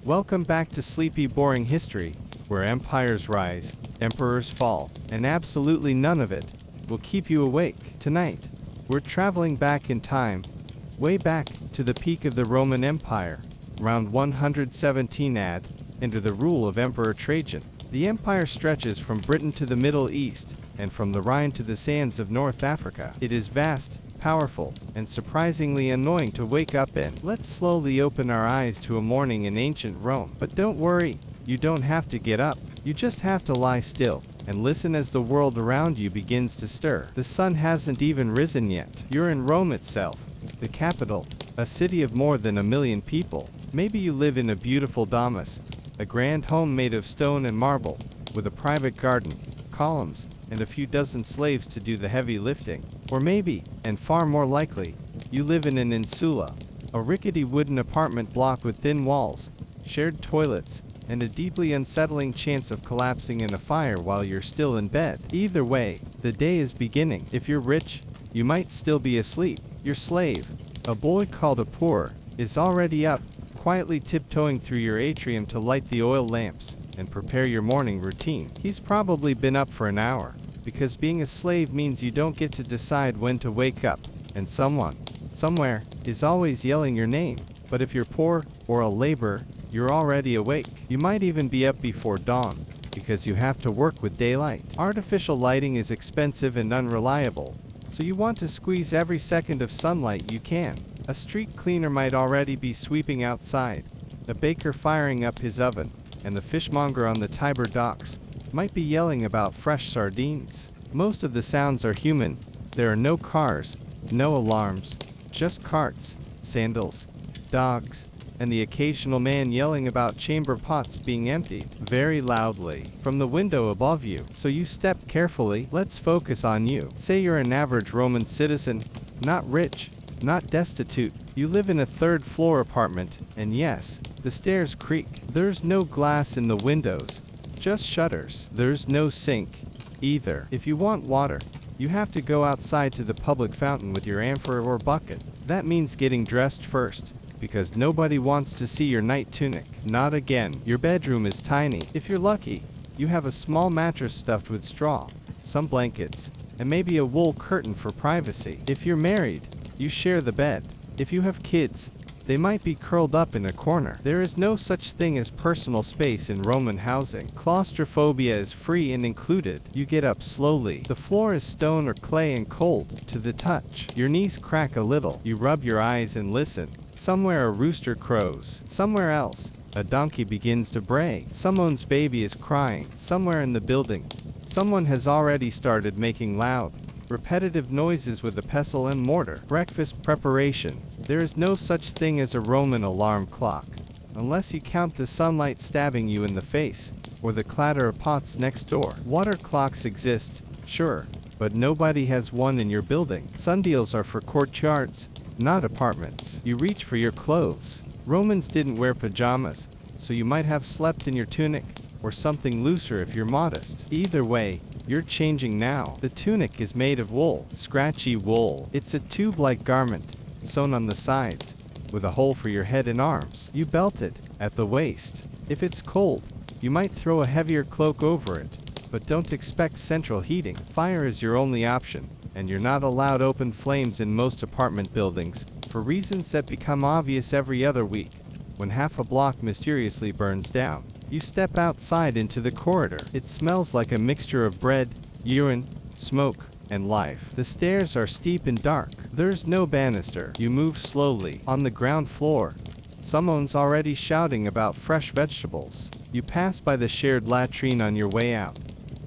Welcome back to Sleepy Boring History, where empires rise, emperors fall, and absolutely none of it will keep you awake. Tonight, we're traveling back in time, way back to the peak of the Roman Empire, around 117 AD, under the rule of Emperor Trajan. The empire stretches from Britain to the Middle East, and from the Rhine to the sands of North Africa. It is vast, powerful, and surprisingly annoying to wake up in. Let's slowly open our eyes to a morning in ancient Rome. But don't worry, you don't have to get up. You just have to lie still and listen as the world around you begins to stir. The sun hasn't even risen yet. You're in Rome itself, the capital, a city of more than 1 million people. Maybe you live in a beautiful domus, a grand home made of stone and marble, with a private garden, columns, and a few dozen slaves to do the heavy lifting. Or maybe, and far more likely, you live in an insula, a rickety wooden apartment block with thin walls, shared toilets, and a deeply unsettling chance of collapsing in a fire while you're still in bed. Either way, the day is beginning. If you're rich, you might still be asleep. Your slave, a boy called a poor, is already up, quietly tiptoeing through your atrium to light the oil lamps and prepare your morning routine. He's probably been up for an hour, because being a slave means you don't get to decide when to wake up, and someone, somewhere, is always yelling your name. But if you're poor, or a laborer, you're already awake. You might even be up before dawn, because you have to work with daylight. Artificial lighting is expensive and unreliable, so you want to squeeze every second of sunlight you can. A street cleaner might already be sweeping outside, a baker firing up his oven, and the fishmonger on the Tiber docks might be yelling about fresh sardines. Most of the sounds are human. There are no cars, no alarms, just carts, sandals, dogs, and the occasional man yelling about chamber pots being emptied very loudly from the window above you. So you step carefully. Let's focus on you. Say you're an average Roman citizen, not rich, not destitute. You live in a third-floor apartment, and yes, the stairs creak. There's no glass in the windows, just shutters. There's no sink, either. If you want water, you have to go outside to the public fountain with your amphora or bucket. That means getting dressed first, because nobody wants to see your night tunic. Not again. Your bedroom is tiny. If you're lucky, you have a small mattress stuffed with straw, some blankets, and maybe a wool curtain for privacy. If you're married, you share the bed. If you have kids, they might be curled up in a corner. There is no such thing as personal space in Roman housing. Claustrophobia is free and included. You get up slowly. The floor is stone or clay and cold to the touch. Your knees crack a little. You rub your eyes and listen. Somewhere a rooster crows. Somewhere else, a donkey begins to bray. Someone's baby is crying. Somewhere in the building, someone has already started making loud, repetitive noises with a pestle and mortar. Breakfast preparation. There is no such thing as a Roman alarm clock, unless you count the sunlight stabbing you in the face, or the clatter of pots next door. Water clocks exist, sure, but nobody has one in your building. Sundials are for courtyards, not apartments. You reach for your clothes. Romans didn't wear pajamas, so you might have slept in your tunic, or something looser if you're modest. Either way, you're changing now. The tunic is made of wool, scratchy wool. It's a tube-like garment, sewn on the sides, with a hole for your head and arms. You belt it at the waist. If it's cold, you might throw a heavier cloak over it, but don't expect central heating. Fire is your only option, and you're not allowed open flames in most apartment buildings, for reasons that become obvious every other week, when half a block mysteriously burns down. You step outside into the corridor. It smells like a mixture of bread, urine, smoke, and life. The stairs are steep and dark. There's no banister. You move slowly. On the ground floor, someone's already shouting about fresh vegetables. You pass by the shared latrine on your way out.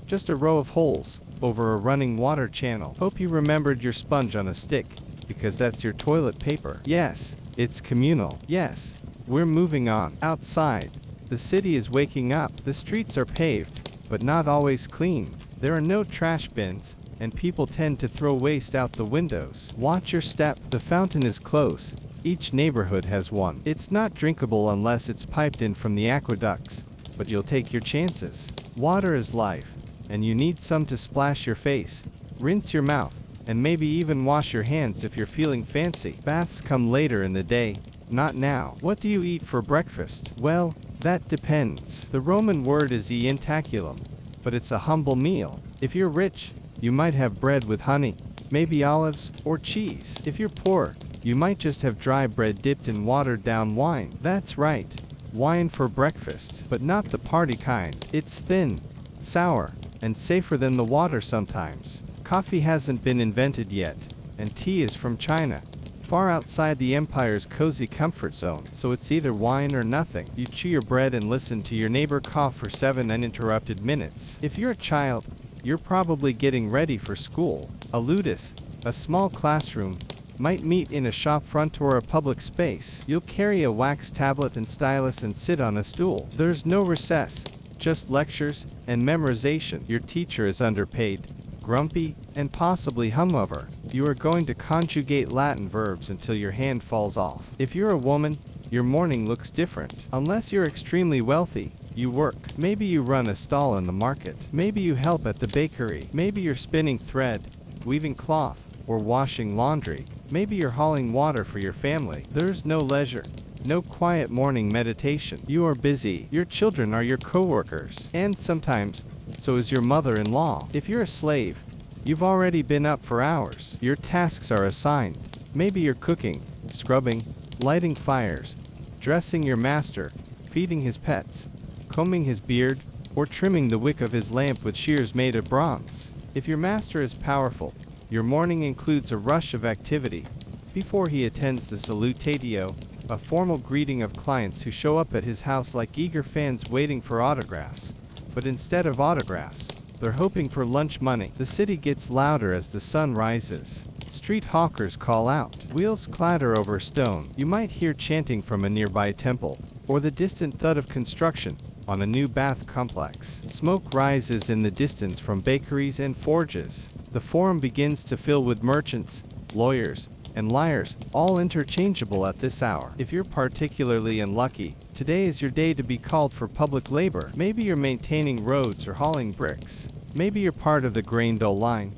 Just a row of holes over a running water channel. Hope you remembered your sponge on a stick, because that's your toilet paper. Yes, it's communal. Yes, we're moving on. Outside, the city is waking up. The streets are paved, but not always clean. There are no trash bins, and people tend to throw waste out the windows. Watch your step. The fountain is close. Each neighborhood has one. It's not drinkable unless it's piped in from the aqueducts, but you'll take your chances. Water is life, and you need some to splash your face, rinse your mouth, and maybe even wash your hands if you're feeling fancy. Baths come later in the day, not now. What do you eat for breakfast? Well, That depends. The Roman word is ientaculum, but it's a humble meal. If you're rich, you might have bread with honey, maybe olives, or cheese. If you're poor, you might just have dry bread dipped in watered down wine. That's right, wine for breakfast, but not the party kind. It's thin, sour, and safer than the water sometimes. Coffee hasn't been invented yet, and tea is from China, far outside the empire's cozy comfort zone. So it's either wine or nothing. You chew your bread and listen to your neighbor cough for 7 uninterrupted minutes. If you're a child, you're probably getting ready for school. A ludus, a small classroom, might meet in a shop front or a public space. You'll carry a wax tablet and stylus and sit on a stool. There's no recess, just lectures and memorization. Your teacher is underpaid, grumpy, and possibly hungover. You are going to conjugate Latin verbs until your hand falls off. If you're a woman, your morning looks different. Unless you're extremely wealthy, you work. Maybe you run a stall in the market. Maybe you help at the bakery. Maybe you're spinning thread, weaving cloth, or washing laundry. Maybe you're hauling water for your family. There's no leisure, no quiet morning meditation. You are busy. Your children are your co-workers. And sometimes, so is your mother-in-law. If you're a slave, you've already been up for hours. Your tasks are assigned. Maybe you're cooking, scrubbing, lighting fires, dressing your master, feeding his pets, combing his beard, or trimming the wick of his lamp with shears made of bronze. If your master is powerful, your morning includes a rush of activity. Before he attends the salutatio, a formal greeting of clients who show up at his house like eager fans waiting for autographs. But instead of autographs, they're hoping for lunch money. The city gets louder as the sun rises. Street hawkers call out. Wheels clatter over stone. You might hear chanting from a nearby temple, or the distant thud of construction on a new bath complex. Smoke rises in the distance from bakeries and forges. The forum begins to fill with merchants, lawyers, and liars, all interchangeable at this hour. If you're particularly unlucky, today is your day to be called for public labor. Maybe you're maintaining roads or hauling bricks. Maybe you're part of the grain dole line,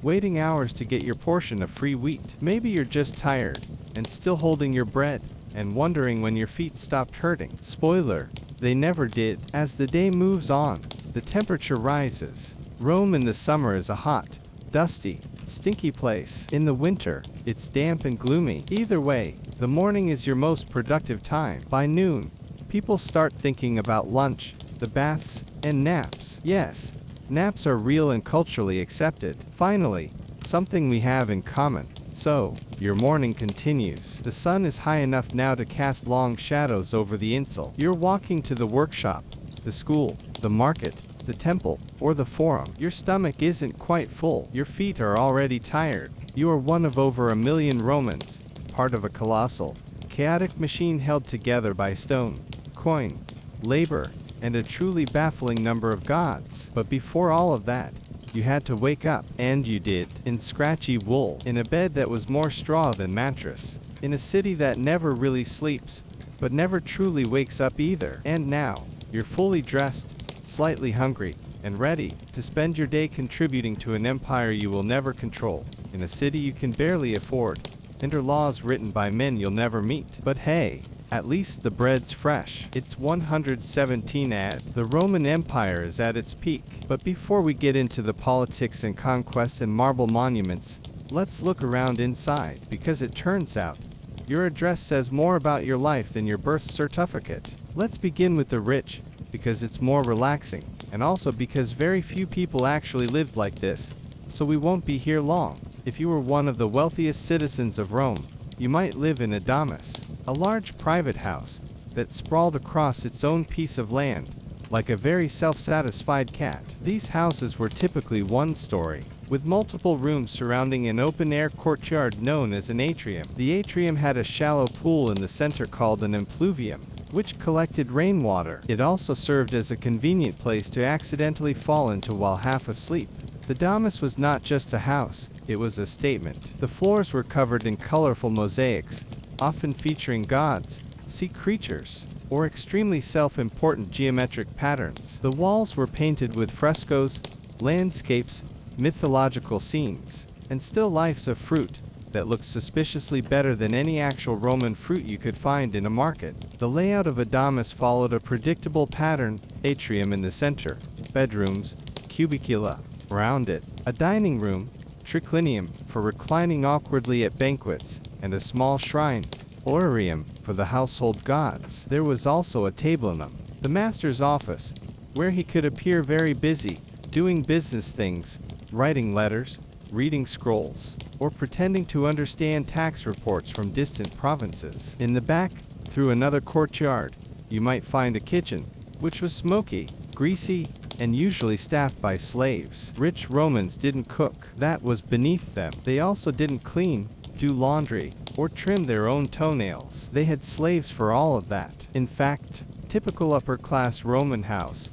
waiting hours to get your portion of free wheat. Maybe you're just tired and still holding your bread and wondering when your feet stopped hurting. Spoiler, they never did. As the day moves on, the temperature rises. Rome in the summer is a hot, dusty, stinky place. In the winter, it's damp and gloomy. Either way, the morning is your most productive time. By noon, people start thinking about lunch, the baths, and naps. Yes, naps are real and culturally accepted. Finally, something we have in common. So, your morning continues. The sun is high enough now to cast long shadows over the insel. You're walking to the workshop, the school, the market, the temple, or the forum. Your stomach isn't quite full. Your feet are already tired. You are one of over 1 million Romans, part of a colossal, chaotic machine held together by stone, coin, labor, and a truly baffling number of gods. But before all of that, you had to wake up, and you did, in scratchy wool, in a bed that was more straw than mattress, in a city that never really sleeps, but never truly wakes up either. And now, you're fully dressed, slightly hungry, and ready to spend your day contributing to an empire you will never control, in a city you can barely afford, under laws written by men you'll never meet. But hey, at least the bread's fresh. It's 117 AD. The Roman Empire is at its peak. But before we get into the politics and conquests and marble monuments, let's look around inside, because it turns out, your address says more about your life than your birth certificate. Let's begin with the rich, because it's more relaxing, and also because very few people actually lived like this, so we won't be here long. If you were one of the wealthiest citizens of Rome, you might live in a domus, a large private house that sprawled across its own piece of land, like a very self-satisfied cat. These houses were typically one-story, with multiple rooms surrounding an open-air courtyard known as an atrium. The atrium had a shallow pool in the center called an impluvium, which collected rainwater. It also served as a convenient place to accidentally fall into while half asleep. The domus was not just a house, it was a statement. The floors were covered in colorful mosaics, often featuring gods, sea creatures, or extremely self-important geometric patterns. The walls were painted with frescoes, landscapes, mythological scenes, and still lifes of fruit that looked suspiciously better than any actual Roman fruit you could find in a market. The layout of a domus followed a predictable pattern: atrium in the center, bedrooms, cubicula around it, a dining room, triclinium for reclining awkwardly at banquets, and a small shrine, orarium, for the household gods. There was also a tablinum, the master's office, where he could appear very busy, doing business things, writing letters, reading scrolls, or pretending to understand tax reports from distant provinces. In the back, through another courtyard, you might find a kitchen, which was smoky, greasy, and usually staffed by slaves. Rich Romans didn't cook. That was beneath them. They also didn't clean, do laundry, or trim their own toenails. They had slaves for all of that. In fact, typical upper-class Roman house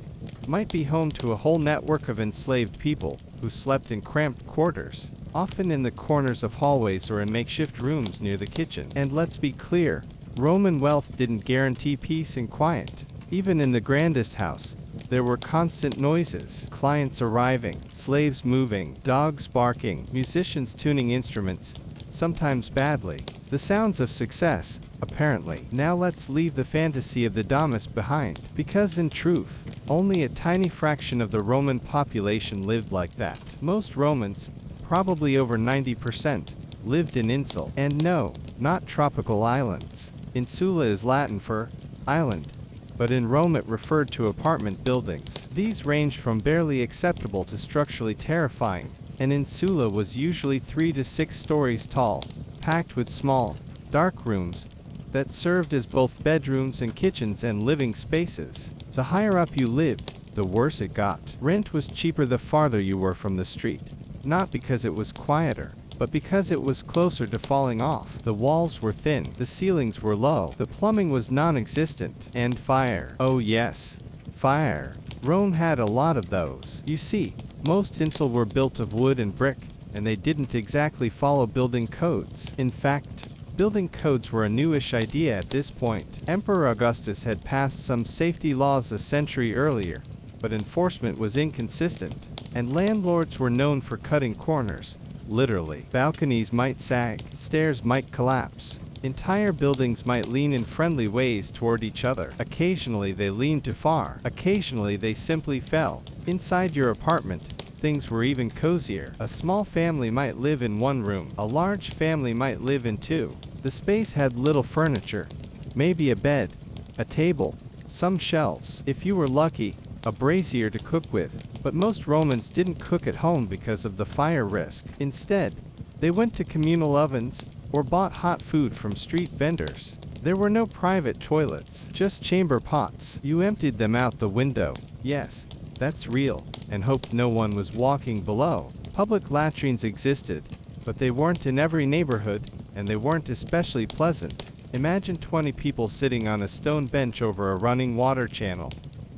might be home to a whole network of enslaved people who slept in cramped quarters, often in the corners of hallways or in makeshift rooms near the kitchen. And let's be clear, Roman wealth didn't guarantee peace and quiet. Even in the grandest house, there were constant noises: clients arriving, slaves moving, dogs barking, musicians tuning instruments, sometimes badly. The sounds of success, apparently. Now let's leave the fantasy of the domus behind, because in truth, only a tiny fraction of the Roman population lived like that. Most Romans, probably over 90%, lived in insula. And no, not tropical islands. Insula is Latin for island, but in Rome it referred to apartment buildings. These ranged from barely acceptable to structurally terrifying. An insula was usually 3 to 6 stories tall, packed with small, dark rooms that served as both bedrooms and kitchens and living spaces. The higher up you lived, the worse it got. Rent was cheaper the farther you were from the street, not because it was quieter, but because it was closer to falling off. The walls were thin, the ceilings were low, the plumbing was non-existent, and fire. Oh yes, fire. Rome had a lot of those. You see, most insula were built of wood and brick, and they didn't exactly follow building codes. In fact, building codes were a newish idea at this point. Emperor Augustus had passed some safety laws a century earlier, but enforcement was inconsistent, and landlords were known for cutting corners. Literally. Balconies might sag, stairs might collapse, entire buildings might lean in friendly ways toward each other. Occasionally they leaned too far. Occasionally they simply fell. Inside your apartment, things were even cozier. A small family might live in one room. A large family might live in two. The space had little furniture, maybe a bed, a table, some shelves. If you were lucky, a brazier to cook with. But most Romans didn't cook at home because of the fire risk. Instead, they went to communal ovens or bought hot food from street vendors. There were no private toilets, just chamber pots. You emptied them out the window. Yes, that's real, and hoped no one was walking below. Public latrines existed, but they weren't in every neighborhood, and they weren't especially pleasant. Imagine 20 people sitting on a stone bench over a running water channel,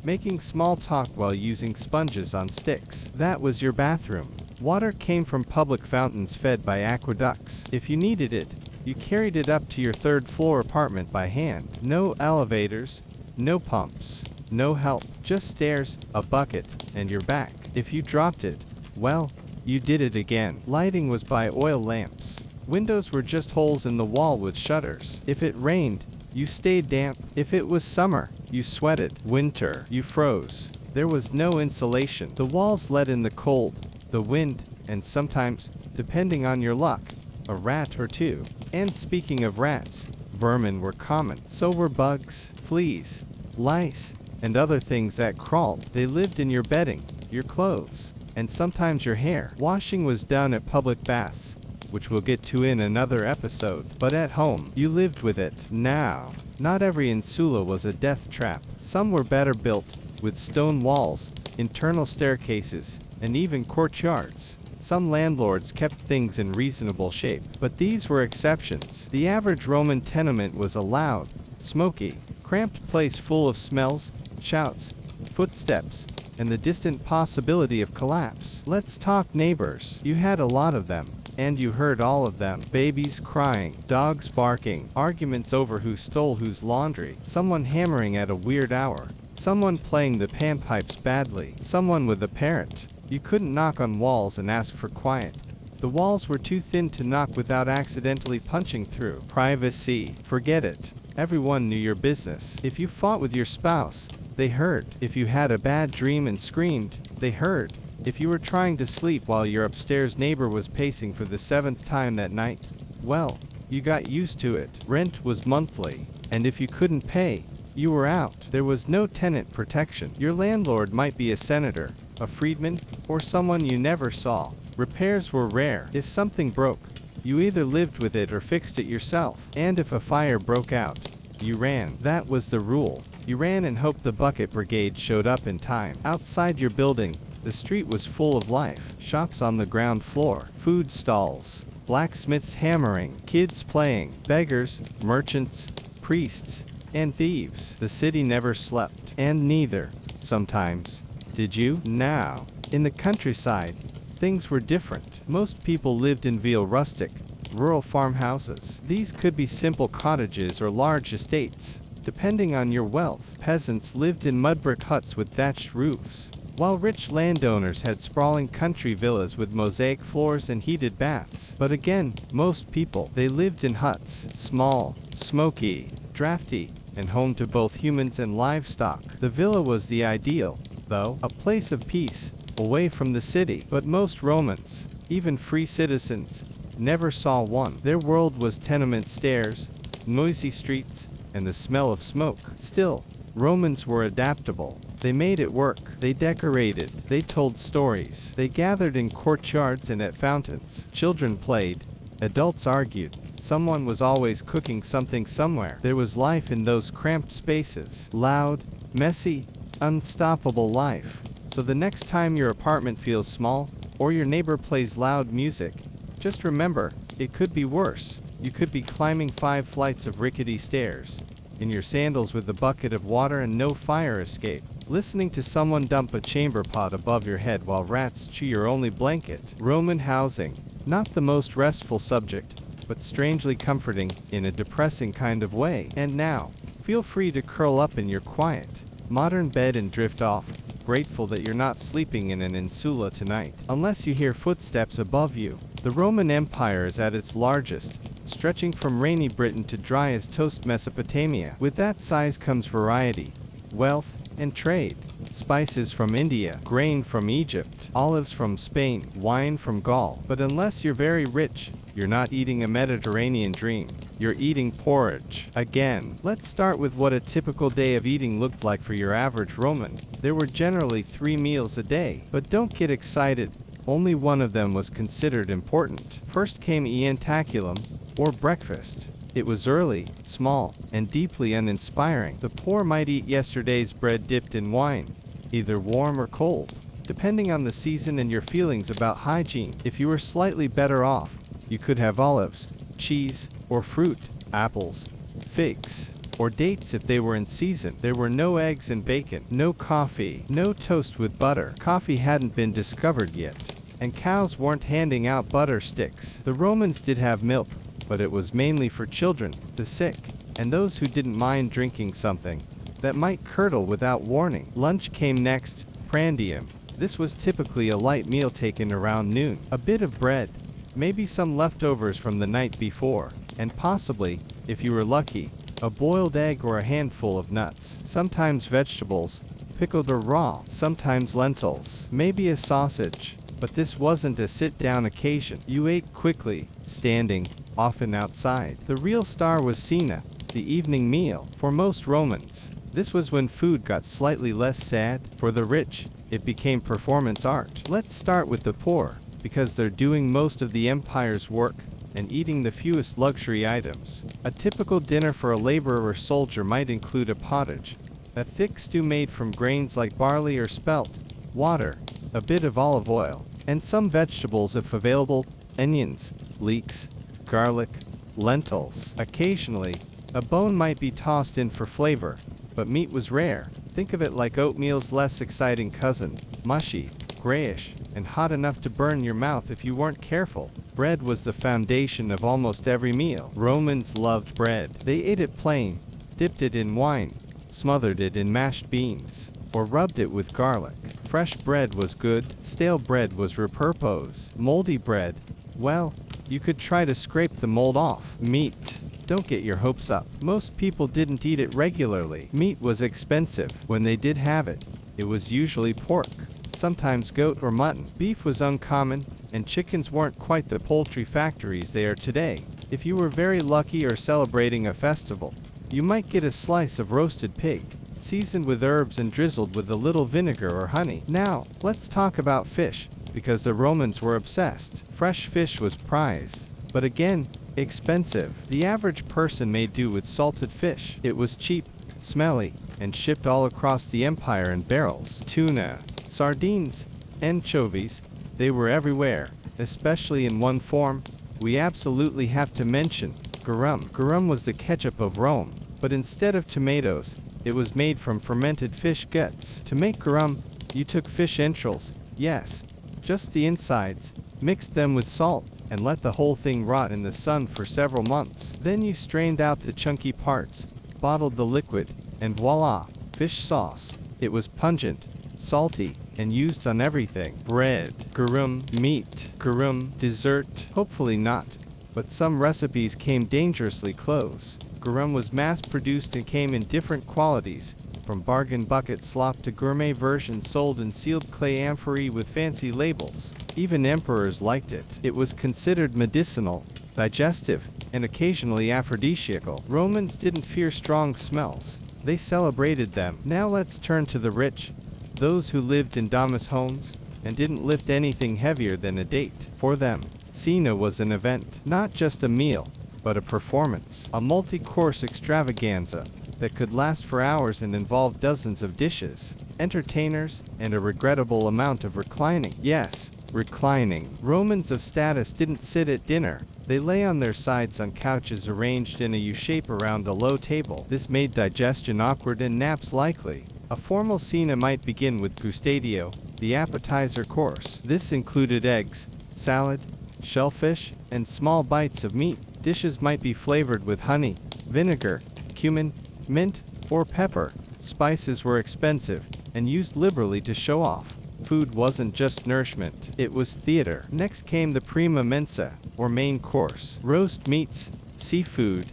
making small talk while using sponges on sticks. That was your bathroom. Water came from public fountains fed by aqueducts. If you needed it, you carried it up to your third-floor apartment by hand. No elevators, no pumps, no help, just stairs, a bucket, and you're back. If you dropped it, well, you did it again. Lighting was by oil lamps. Windows were just holes in the wall with shutters. If it rained, you stayed damp. If it was summer, you sweated. Winter, you froze. There was no insulation. The walls let in the cold, the wind, and sometimes, depending on your luck, a rat or two. And speaking of rats, vermin were common. So were bugs, fleas, lice, and other things that crawled. They lived in your bedding, your clothes, and sometimes your hair. Washing was done at public baths, which we'll get to in another episode. But at home, you lived with it. Now, not every insula was a death trap. Some were better built, with stone walls, internal staircases, and even courtyards. Some landlords kept things in reasonable shape, but these were exceptions. The average Roman tenement was a loud, smoky, cramped place full of smells, shouts, footsteps, and the distant possibility of collapse. Let's talk neighbors. You had a lot of them, and you heard all of them. Babies crying, dogs barking, arguments over who stole whose laundry, someone hammering at a weird hour, someone playing the panpipes badly, someone with a parrot. You couldn't knock on walls and ask for quiet. The walls were too thin to knock without accidentally punching through. Privacy, forget it. everyone knew your business. If you fought with your spouse, they heard. If you had a bad dream and screamed, they heard. If you were trying to sleep while your upstairs neighbor was pacing for the 7th time that night, well, you got used to it. Rent was monthly, and if you couldn't pay, you were out. There was no tenant protection. Your landlord might be a senator, a freedman, or someone you never saw. Repairs were rare. If something broke, you either lived with it or fixed it yourself. And if a fire broke out, you ran. That was the rule. You ran and hoped the bucket brigade showed up in time. Outside your building, the street was full of life. Shops on the ground floor, food stalls, blacksmiths hammering, kids playing, beggars, merchants, priests, and thieves. The city never slept, and neither, sometimes, did you? Now, in the countryside, things were different. Most people lived in rustic, rural farmhouses. These could be simple cottages or large estates, depending on your wealth. Peasants lived in mud-brick huts with thatched roofs, while rich landowners had sprawling country villas with mosaic floors and heated baths. But again, most people, they lived in huts, small, smoky, drafty, and home to both humans and livestock. The villa was the ideal, though, a place of peace, away from the city. But most Romans, even free citizens, never saw one. Their world was tenement stairs, noisy streets, and the smell of smoke. Still, Romans were adaptable. They made it work. They decorated. They told stories. They gathered in courtyards and at fountains. Children played. Adults argued. Someone was always cooking something somewhere. There was life in those cramped spaces. Loud, messy, unstoppable life. So the next time your apartment feels small, or your neighbor plays loud music, just remember, it could be worse. You could be climbing 5 flights of rickety stairs, in your sandals with a bucket of water and no fire escape, listening to someone dump a chamber pot above your head while rats chew your only blanket. Roman housing, not the most restful subject, but strangely comforting, in a depressing kind of way. And now, feel free to curl up in your quiet, modern bed and drift off, grateful that you're not sleeping in an insula tonight. Unless you hear footsteps above you. The Roman Empire is at its largest, stretching from rainy Britain to dry as toast Mesopotamia. With that size comes variety, wealth, and trade. Spices from India, grain from Egypt, olives from Spain, wine from Gaul. But unless you're very rich, you're not eating a Mediterranean dream. You're eating porridge. Again, let's start with what a typical day of eating looked like for your average Roman. There were generally 3 meals a day. But don't get excited. Only one of them was considered important. First came ientaculum, or breakfast. It was early, small, and deeply uninspiring. The poor might eat yesterday's bread dipped in wine, either warm or cold, depending on the season and your feelings about hygiene. If you were slightly better off, you could have olives, cheese, or fruit, apples, figs, or dates if they were in season. There were no eggs and bacon, no coffee, no toast with butter. Coffee hadn't been discovered yet, and cows weren't handing out butter sticks. The Romans did have milk, but it was mainly for children, the sick, and those who didn't mind drinking something that might curdle without warning. Lunch came next, prandium. This was typically a light meal taken around noon. A bit of bread, maybe some leftovers from the night before, and possibly, if you were lucky, a boiled egg or a handful of nuts. Sometimes vegetables, pickled or raw. Sometimes lentils. Maybe a sausage. But this wasn't a sit-down occasion. You ate quickly, standing, often outside. The real star was cena, the evening meal. For most Romans, this was when food got slightly less sad. For the rich, it became performance art. Let's start with the poor, because they're doing most of the empire's work and eating the fewest luxury items. A typical dinner for a laborer or soldier might include a pottage, a thick stew made from grains like barley or spelt, water, a bit of olive oil, and some vegetables if available, onions, leeks, garlic, lentils. Occasionally, a bone might be tossed in for flavor, but meat was rare. Think of it like oatmeal's less exciting cousin, mushy, grayish, and hot enough to burn your mouth if you weren't careful. Bread was the foundation of almost every meal. Romans loved bread. They ate it plain, dipped it in wine, smothered it in mashed beans, or rubbed it with garlic. Fresh bread was good, stale bread was repurpose. Moldy bread, well, you could try to scrape the mold off. Meat. Don't get your hopes up. Most people didn't eat it regularly. Meat was expensive. When they did have it, it was usually pork, sometimes goat or mutton. Beef was uncommon, and chickens weren't quite the poultry factories they are today. If you were very lucky or celebrating a festival, you might get a slice of roasted pig, seasoned with herbs and drizzled with a little vinegar or honey. Now, let's talk about fish, because the Romans were obsessed. Fresh fish was prized, but again, expensive. The average person made do with salted fish. It was cheap, smelly, and shipped all across the empire in barrels. Tuna, sardines, anchovies, they were everywhere, especially in one form we absolutely have to mention: garum. Garum was the ketchup of Rome, but instead of tomatoes, it was made from fermented fish guts. To make garum, you took fish entrails, yes, just the insides, mixed them with salt, and let the whole thing rot in the sun for several months. Then you strained out the chunky parts, bottled the liquid, and voila, fish sauce. It was pungent, salty, and used on everything. Bread, garum, meat, garum, dessert, hopefully not, but some recipes came dangerously close. Garum was mass-produced and came in different qualities, from bargain bucket slop to gourmet versions sold in sealed clay amphorae with fancy labels. Even emperors liked it. It was considered medicinal, digestive, and occasionally aphrodisiacal. Romans didn't fear strong smells. They celebrated them. Now let's turn to the rich, those who lived in domus homes, and didn't lift anything heavier than a date. For them, cena was an event, not just a meal, but a performance. A multi-course extravaganza that could last for hours and involve dozens of dishes, entertainers, and a regrettable amount of reclining. Yes, reclining. Romans of status didn't sit at dinner. They lay on their sides on couches arranged in a U-shape around a low table. This made digestion awkward and naps likely. A formal cena might begin with gustatio, the appetizer course. This included eggs, salad, shellfish, and small bites of meat. Dishes might be flavored with honey, vinegar, cumin, mint, or pepper. Spices were expensive and used liberally to show off. Food wasn't just nourishment, it was theater. Next came the prima mensa, or main course. Roast meats, seafood,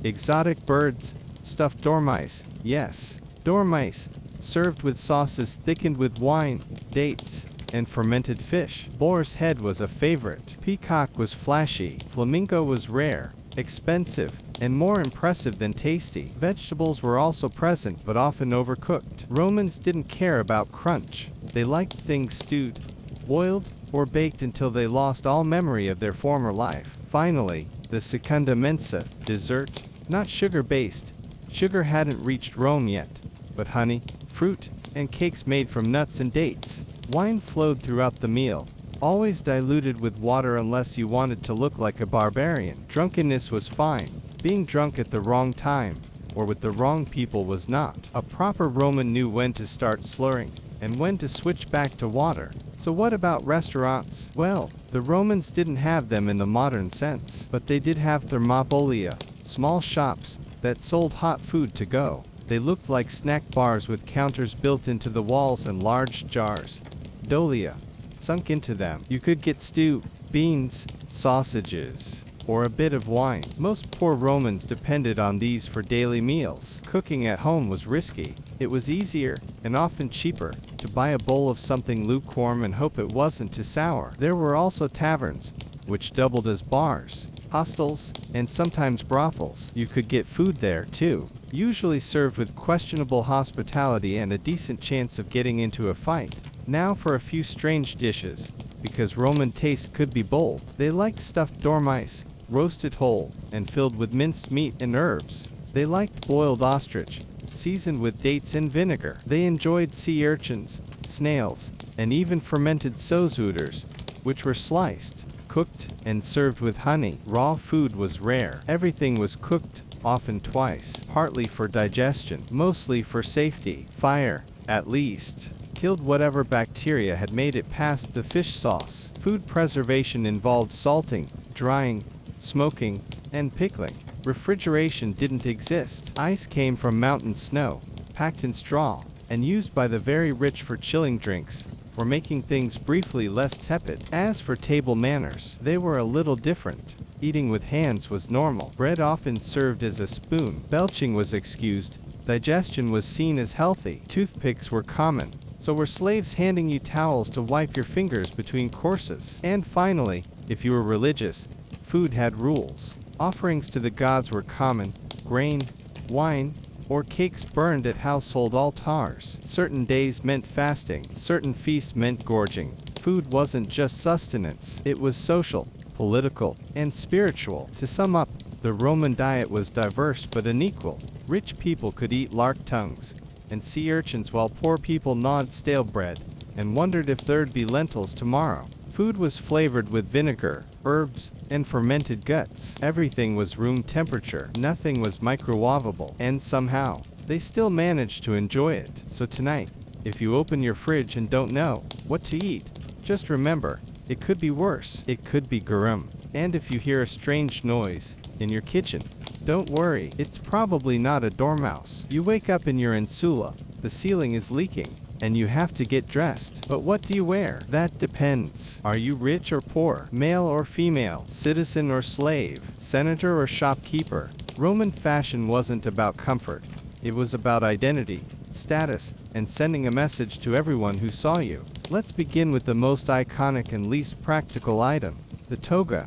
exotic birds, stuffed dormice, yes, dormice, served with sauces thickened with wine, dates, and fermented fish. Boar's head was a favorite. Peacock was flashy. Flamingo was rare, expensive, and more impressive than tasty. Vegetables were also present but often overcooked. Romans didn't care about crunch. They liked things stewed, boiled, or baked until they lost all memory of their former life. Finally, the secunda mensa, dessert, not sugar-based. Sugar hadn't reached Rome yet, but honey, fruit, and cakes made from nuts and dates. Wine flowed throughout the meal, always diluted with water unless you wanted to look like a barbarian. Drunkenness was fine. Being drunk at the wrong time, or with the wrong people, was not. A proper Roman knew when to start slurring, and when to switch back to water. So what about restaurants? Well, the Romans didn't have them in the modern sense, but they did have thermopolia, small shops that sold hot food to go. They looked like snack bars with counters built into the walls and large jars, dolia, sunk into them. You could get stew, beans, sausages, or a bit of wine. Most poor Romans depended on these for daily meals. Cooking at home was risky. It was easier, and often cheaper, to buy a bowl of something lukewarm and hope it wasn't too sour. There were also taverns, which doubled as bars, hostels, and sometimes brothels. You could get food there, too, usually served with questionable hospitality and a decent chance of getting into a fight. Now for a few strange dishes, because Roman taste could be bold. They liked stuffed dormice, roasted whole, and filled with minced meat and herbs. They liked boiled ostrich, seasoned with dates and vinegar. They enjoyed sea urchins, snails, and even fermented sozooters, which were sliced, cooked, and served with honey. Raw food was rare. Everything was cooked, often twice, partly for digestion, mostly for safety. Fire, at least, killed whatever bacteria had made it past the fish sauce. Food preservation involved salting, drying, smoking, and pickling. Refrigeration didn't exist. Ice came from mountain snow, packed in straw, and used by the very rich for chilling drinks, or making things briefly less tepid. As for table manners, they were a little different. Eating with hands was normal. Bread often served as a spoon. Belching was excused. Digestion was seen as healthy. Toothpicks were common. So were slaves handing you towels to wipe your fingers between courses. And finally, if you were religious, food had rules. Offerings to the gods were common: grain, wine, or cakes burned at household altars. Certain days meant fasting. Certain feasts meant gorging. Food wasn't just sustenance. It was social, political, and spiritual. To sum up, the Roman diet was diverse but unequal. Rich people could eat lark tongues and sea urchins, while poor people gnawed stale bread and wondered if there'd be lentils tomorrow. Food was flavored with vinegar, herbs, and fermented guts. Everything was room temperature. Nothing was microwavable. And somehow, they still managed to enjoy it. So tonight, if you open your fridge and don't know what to eat, just remember, it could be worse. It could be garum. And if you hear a strange noise in your kitchen, don't worry, it's probably not a dormouse. You wake up in your insula, the ceiling is leaking, and you have to get dressed. But what do you wear? That depends. Are you rich or poor? Male or female? Citizen or slave? Senator or shopkeeper? Roman fashion wasn't about comfort. It was about identity, status, and sending a message to everyone who saw you. Let's begin with the most iconic and least practical item, the toga.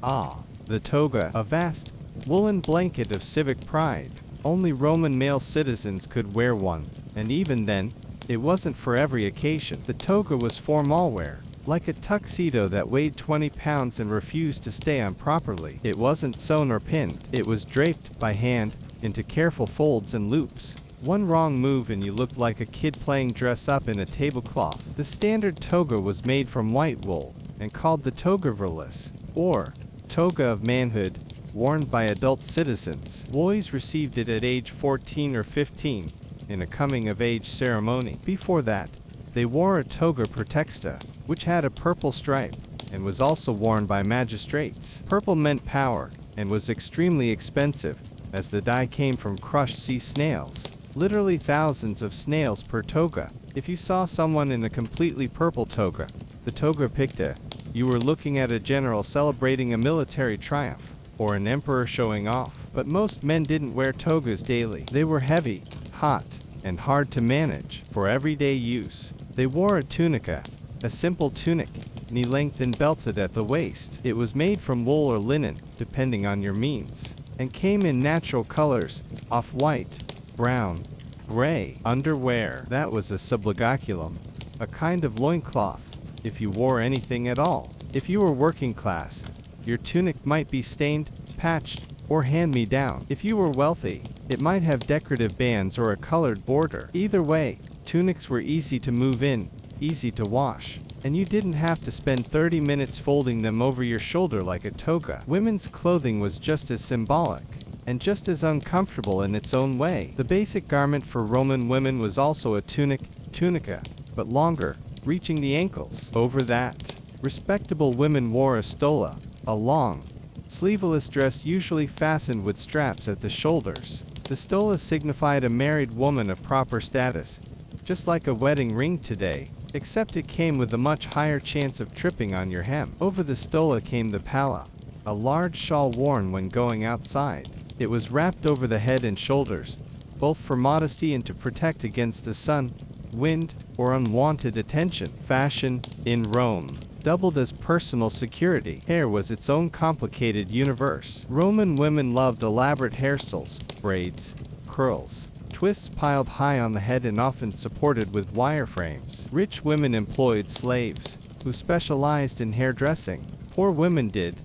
The toga, a vast, woolen blanket of civic pride. Only Roman male citizens could wear one, and even then, it wasn't for every occasion. The toga was formal wear, like a tuxedo that weighed 20 pounds and refused to stay on properly. It wasn't sewn or pinned. It was draped by hand into careful folds and loops. One wrong move and you looked like a kid playing dress up in a tablecloth. The standard toga was made from white wool and called the toga virilis, or toga of manhood, worn by adult citizens. Boys received it at age 14 or 15 in a coming-of-age ceremony. Before that, they wore a toga praetexta, which had a purple stripe and was also worn by magistrates. Purple meant power and was extremely expensive, as the dye came from crushed sea snails. Literally thousands of snails per toga. If you saw someone in a completely purple toga, the toga picta, you were looking at a general celebrating a military triumph, or an emperor showing off. But most men didn't wear togas daily. They were heavy, hot, and hard to manage. For everyday use, they wore a tunica, a simple tunic, knee-length and belted at the waist. It was made from wool or linen, depending on your means, and came in natural colors: off-white, brown, gray. Underwear, that was a subligulum, a kind of loincloth, if you wore anything at all. If you were working class, your tunic might be stained, patched, or hand-me-down. If you were wealthy, it might have decorative bands or a colored border. Either way, tunics were easy to move in, easy to wash, and you didn't have to spend 30 minutes folding them over your shoulder like a toga. Women's clothing was just as symbolic, and just as uncomfortable in its own way. The basic garment for Roman women was also a tunic, tunica, but longer, reaching the ankles. Over that, respectable women wore a stola, a long, sleeveless dress usually fastened with straps at the shoulders. The stola signified a married woman of proper status, just like a wedding ring today, except it came with a much higher chance of tripping on your hem. Over the stola came the palla, a large shawl worn when going outside. It was wrapped over the head and shoulders, both for modesty and to protect against the sun, wind, or unwanted attention. Fashion, in Rome, doubled as personal security. Hair was its own complicated universe. Roman women loved elaborate hairstyles, braids, curls, twists piled high on the head and often supported with wireframes. Rich women employed slaves, who specialized in hairdressing. Poor women did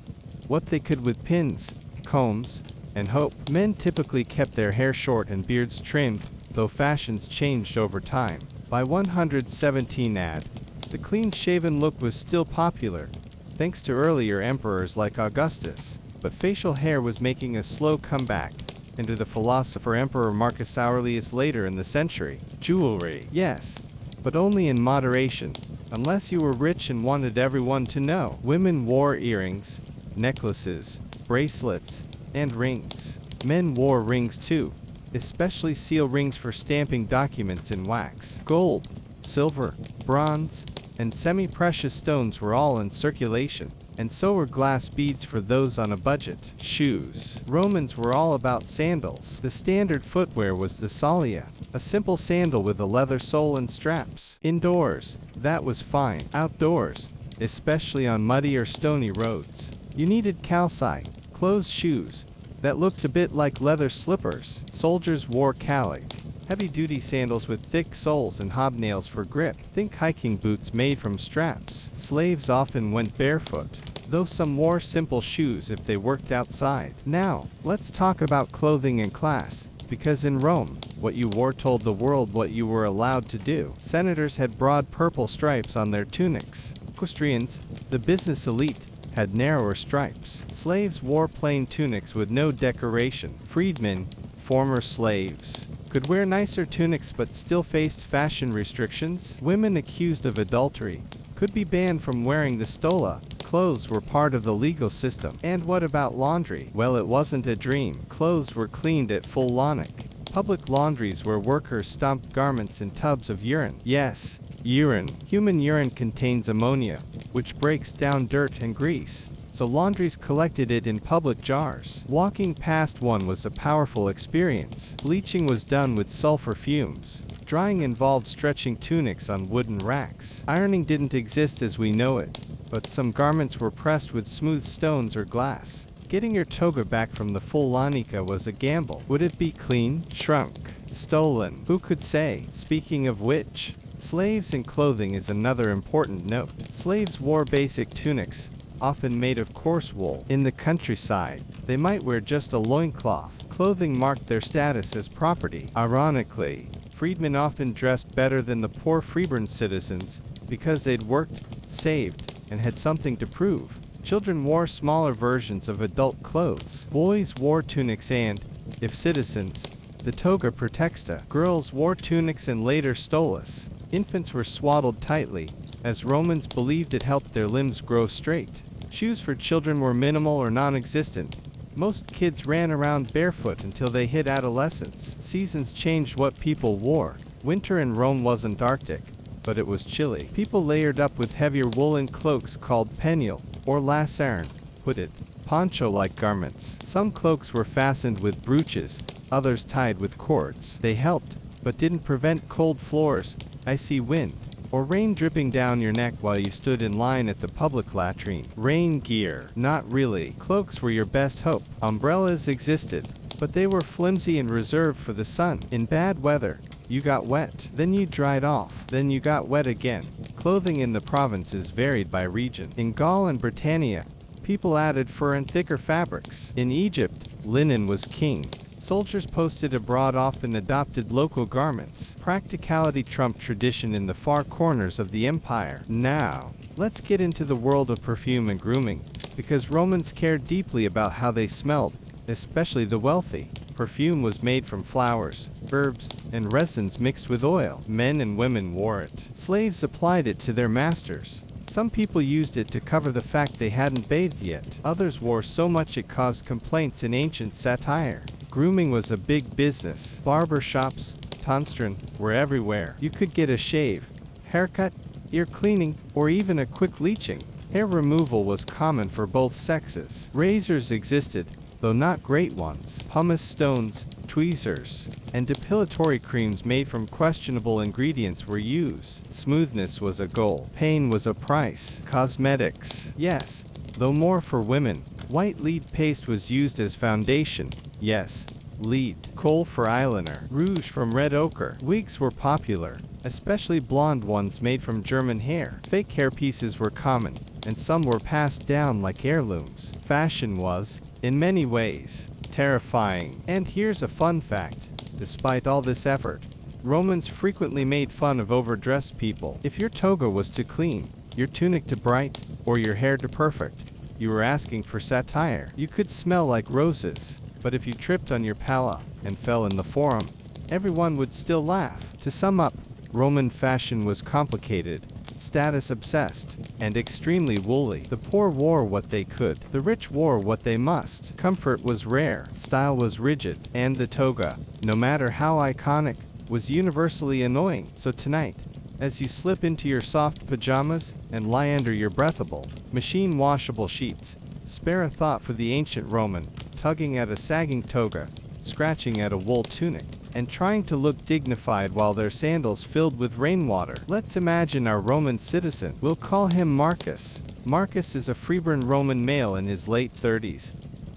what they could with pins, combs, and hope. Men typically kept their hair short and beards trimmed, though fashions changed over time. By 117 AD, the clean-shaven look was still popular, thanks to earlier emperors like Augustus, but facial hair was making a slow comeback, and to the philosopher Emperor Marcus Aurelius later in the century. Jewelry, yes, but only in moderation, unless you were rich and wanted everyone to know. Women wore earrings, necklaces, bracelets, and rings. Men wore rings too, especially seal rings for stamping documents in wax. Gold, silver, bronze, and semi-precious stones were all in circulation, and so were glass beads for those on a budget. Shoes. Romans were all about sandals. The standard footwear was the solia, a simple sandal with a leather sole and straps. Indoors, that was fine. Outdoors, especially on muddy or stony roads, you needed calci, closed shoes that looked a bit like leather slippers. Soldiers wore calic, heavy-duty sandals with thick soles and hobnails for grip. Think hiking boots made from straps. Slaves often went barefoot, though some wore simple shoes if they worked outside. Now, let's talk about clothing and class, because in Rome, what you wore told the world what you were allowed to do. Senators had broad purple stripes on their tunics. Equestrians, the business elite, had narrower stripes. Slaves wore plain tunics with no decoration. Freedmen, former slaves, could wear nicer tunics but still faced fashion restrictions. Women accused of adultery could be banned from wearing the stola. Clothes were part of the legal system. And what about laundry? Well, it wasn't a dream. Clothes were cleaned at full launic. Public laundries where workers stomped garments in tubs of urine. Yes, urine. Human urine contains ammonia, which breaks down dirt and grease, so laundries collected it in public jars. Walking past one was a powerful experience. Bleaching was done with sulfur fumes. Drying involved stretching tunics on wooden racks. Ironing didn't exist as we know it, but some garments were pressed with smooth stones or glass. Getting your toga back from the full lanica was a gamble. Would it be clean, shrunk, stolen? Who could say? Speaking of which, slaves and clothing is another important note. Slaves wore basic tunics, often made of coarse wool. In the countryside, they might wear just a loincloth. Clothing marked their status as property. Ironically, freedmen often dressed better than the poor freeborn citizens because they'd worked, saved, and had something to prove. Children wore smaller versions of adult clothes. Boys wore tunics and, if citizens, the toga praetexta. Girls wore tunics and later stolas. Infants were swaddled tightly, as Romans believed it helped their limbs grow straight. Shoes for children were minimal or non-existent. Most kids ran around barefoot until they hit adolescence. Seasons changed what people wore. Winter in Rome wasn't Arctic, but it was chilly. People layered up with heavier woolen cloaks called pennule, or lasern, hooded, poncho-like garments. Some cloaks were fastened with brooches, others tied with cords. They helped, but didn't prevent cold floors, icy wind, or rain dripping down your neck while you stood in line at the public latrine. Rain gear. Not really. Cloaks were your best hope. Umbrellas existed, but they were flimsy and reserved for the sun. In bad weather, you got wet, then you dried off, then you got wet again. Clothing in the provinces varied by region. In Gaul and Britannia, people added fur and thicker fabrics. In Egypt, linen was king. Soldiers posted abroad often adopted local garments. Practicality trumped tradition in the far corners of the empire. Now, let's get into the world of perfume and grooming, because Romans cared deeply about how they smelled, especially the wealthy. Perfume was made from flowers, herbs, and resins mixed with oil. Men and women wore it. Slaves applied it to their masters. Some people used it to cover the fact they hadn't bathed yet. Others wore so much it caused complaints in ancient satire. Grooming was a big business. Barber shops, tonsturn, were everywhere. You could get a shave, haircut, ear cleaning, or even a quick bleaching. Hair removal was common for both sexes. Razors existed, though not great ones. Pumice stones, tweezers, and depilatory creams made from questionable ingredients were used. Smoothness was a goal. Pain was a price. Cosmetics. Yes, though more for women. White lead paste was used as foundation. Yes, lead. Kohl for eyeliner. Rouge from red ochre. Wigs were popular, especially blonde ones made from German hair. Fake hairpieces were common, and some were passed down like heirlooms. Fashion was, in many ways, terrifying. And here's a fun fact. Despite all this effort, Romans frequently made fun of overdressed people. If your toga was too clean, your tunic too bright, or your hair too perfect, you were asking for satire. You could smell like roses, but if you tripped on your palla and fell in the forum, everyone would still laugh. To sum up, Roman fashion was complicated, status-obsessed, and extremely woolly. The poor wore what they could. The rich wore what they must. Comfort was rare. Style was rigid. And the toga, no matter how iconic, was universally annoying. So tonight, as you slip into your soft pajamas and lie under your breathable, machine-washable sheets. Spare a thought for the ancient Roman, tugging at a sagging toga, scratching at a wool tunic, and trying to look dignified while their sandals filled with rainwater. Let's imagine our Roman citizen. We'll call him Marcus. Marcus is a freeborn Roman male in his late 30s,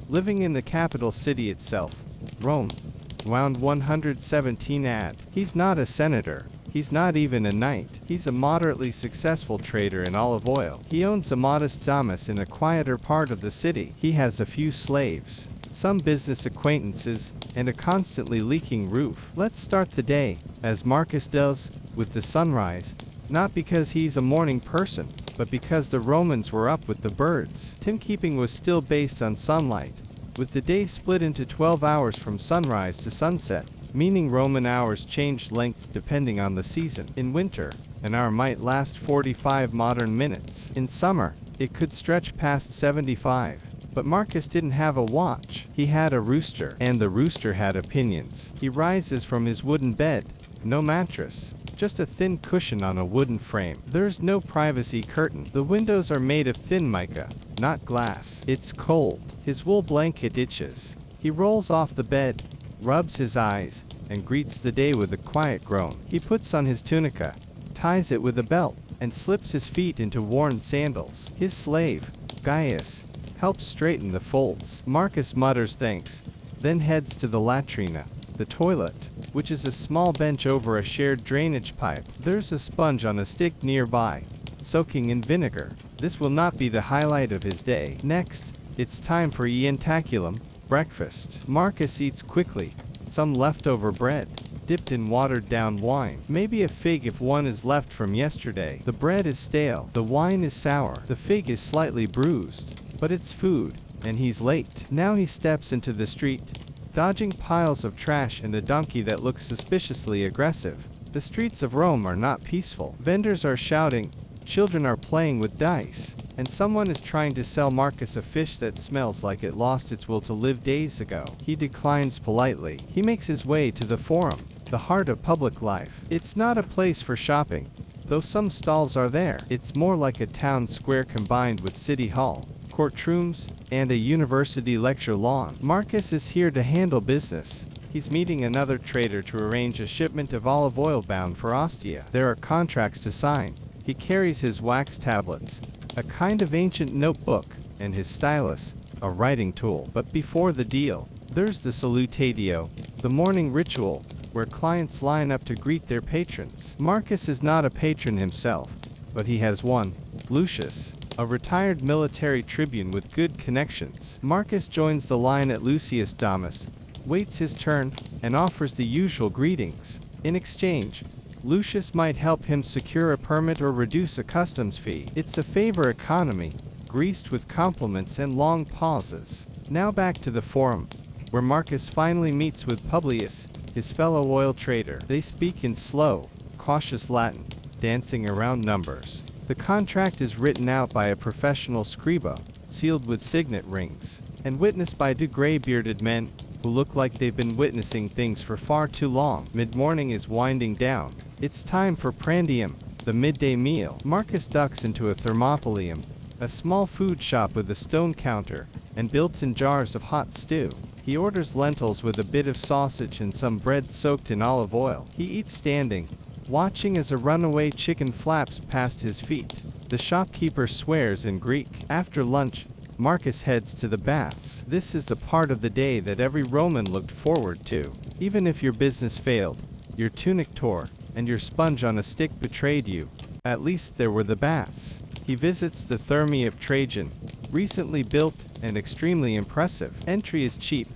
living in the capital city itself, Rome. Round 117 ad. He's not a senator. He's not even a knight. He's a moderately successful trader in olive oil. He owns a modest domus in a quieter part of the city. He has a few slaves, some business acquaintances, and a constantly leaking roof. Let's start the day, as Marcus does, with the sunrise, not because he's a morning person, but because the Romans were up with the birds. Timekeeping was still based on sunlight, with the day split into 12 hours from sunrise to sunset, meaning Roman hours changed length depending on the season. In winter, an hour might last 45 modern minutes. In summer, it could stretch past 75. But Marcus didn't have a watch. He had a rooster, and the rooster had opinions. He rises from his wooden bed, no mattress, just a thin cushion on a wooden frame. There's no privacy curtain. The windows are made of thin mica, not glass. It's cold. His wool blanket itches. He rolls off the bed, rubs his eyes, and greets the day with a quiet groan. He puts on his tunica, ties it with a belt, and slips his feet into worn sandals. His slave, Gaius, helps straighten the folds. Marcus mutters thanks, then heads to the latrina, the toilet, which is a small bench over a shared drainage pipe. There's a sponge on a stick nearby, soaking in vinegar. This will not be the highlight of his day. Next, it's time for ientaculum, breakfast. Marcus eats quickly, some leftover bread, dipped in watered-down wine. Maybe a fig if one is left from yesterday. The bread is stale, the wine is sour, the fig is slightly bruised. But it's food, and he's late. Now he steps into the street, dodging piles of trash and a donkey that looks suspiciously aggressive. The streets of Rome are not peaceful. Vendors are shouting, children are playing with dice, and someone is trying to sell Marcus a fish that smells like it lost its will to live days ago. He declines politely. He makes his way to the Forum, the heart of public life. It's not a place for shopping, though some stalls are there. It's more like a town square combined with City Hall, courtrooms, and a university lecture lawn. Marcus is here to handle business. He's meeting another trader to arrange a shipment of olive oil bound for Ostia. There are contracts to sign. He carries his wax tablets, a kind of ancient notebook, and his stylus, a writing tool. But before the deal, there's the salutatio, the morning ritual, where clients line up to greet their patrons. Marcus is not a patron himself, but he has one, Lucius, a retired military tribune with good connections. Marcus joins the line at Lucius Domus, waits his turn, and offers the usual greetings. In exchange, Lucius might help him secure a permit or reduce a customs fee. It's a favor economy, greased with compliments and long pauses. Now back to the Forum, where Marcus finally meets with Publius, his fellow oil trader. They speak in slow, cautious Latin, dancing around numbers. The contract is written out by a professional scriba, sealed with signet rings, and witnessed by two gray-bearded men who look like they've been witnessing things for far too long. Mid-morning is winding down. It's time for prandium, the midday meal. Marcus ducks into a thermopolium, a small food shop with a stone counter, and built-in jars of hot stew. He orders lentils with a bit of sausage and some bread soaked in olive oil. He eats standing, watching as a runaway chicken flaps past his feet. The shopkeeper swears in Greek. After lunch, Marcus heads to the baths. This is the part of the day that every Roman looked forward to. Even if your business failed, your tunic tore, and your sponge on a stick betrayed you, at least there were the baths. He visits the Thermae of Trajan, recently built and extremely impressive. Entry is cheap,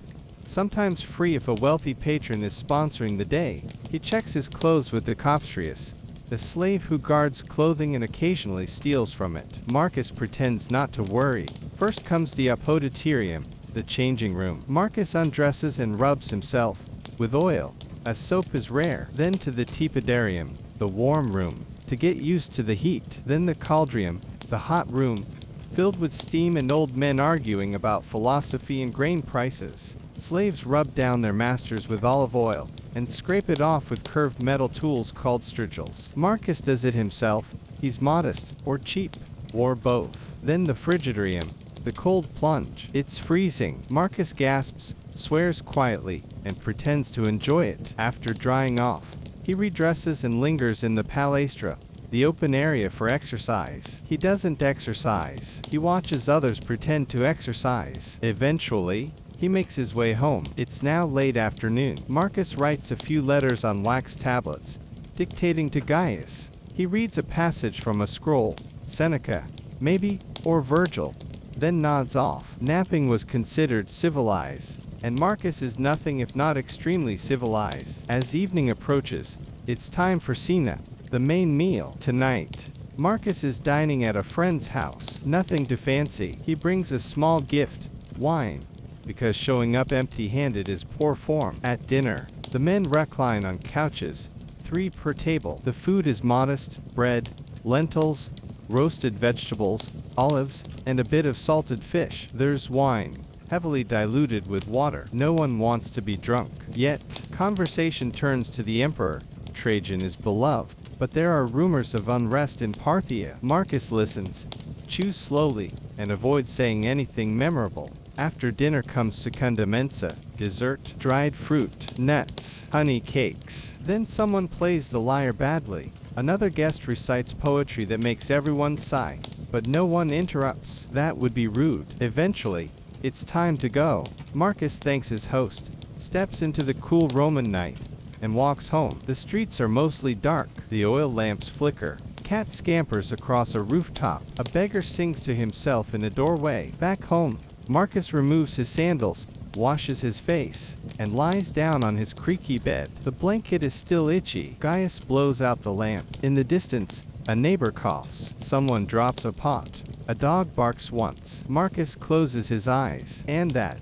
sometimes free if a wealthy patron is sponsoring the day. He checks his clothes with the Copstrius, the slave who guards clothing and occasionally steals from it. Marcus pretends not to worry. First comes the apoditerium, the changing room. Marcus undresses and rubs himself with oil, as soap is rare. Then to the tepidarium, the warm room, to get used to the heat. Then the cauldrium, the hot room, filled with steam and old men arguing about philosophy and grain prices. Slaves rubbed down their masters with olive oil and scrape it off with curved metal tools called strigils. Marcus does it himself. He's modest, or cheap, or both. Then the frigidarium, the cold plunge. It's freezing. Marcus gasps, swears quietly, and pretends to enjoy it. After drying off, he redresses and lingers in the palestra, the open area for exercise. He doesn't exercise. He watches others pretend to exercise. Eventually, he makes his way home. It's now late afternoon. Marcus writes a few letters on wax tablets, dictating to Gaius. He reads a passage from a scroll, Seneca, maybe, or Virgil, then nods off. Napping was considered civilized, and Marcus is nothing if not extremely civilized. As evening approaches, it's time for cena, the main meal. Tonight, Marcus is dining at a friend's house. Nothing too fancy. He brings a small gift, wine, because showing up empty-handed is poor form. At dinner, the men recline on couches, 3 per table. The food is modest: bread, lentils, roasted vegetables, olives, and a bit of salted fish. There's wine, heavily diluted with water. No one wants to be drunk. Yet, conversation turns to the emperor. Trajan is beloved, but there are rumors of unrest in Parthia. Marcus listens, chews slowly, and avoids saying anything memorable. After dinner comes secunda mensa, dessert, dried fruit, nuts, honey cakes. Then someone plays the lyre badly. Another guest recites poetry that makes everyone sigh, but no one interrupts. That would be rude. Eventually, it's time to go. Marcus thanks his host, steps into the cool Roman night, and walks home. The streets are mostly dark. The oil lamps flicker. Cat scampers across a rooftop. A beggar sings to himself in a doorway. Back home, Marcus removes his sandals, washes his face, and lies down on his creaky bed. The blanket is still itchy. Gaius blows out the lamp. In the distance, a neighbor coughs. Someone drops a pot. A dog barks once. Marcus closes his eyes. And that,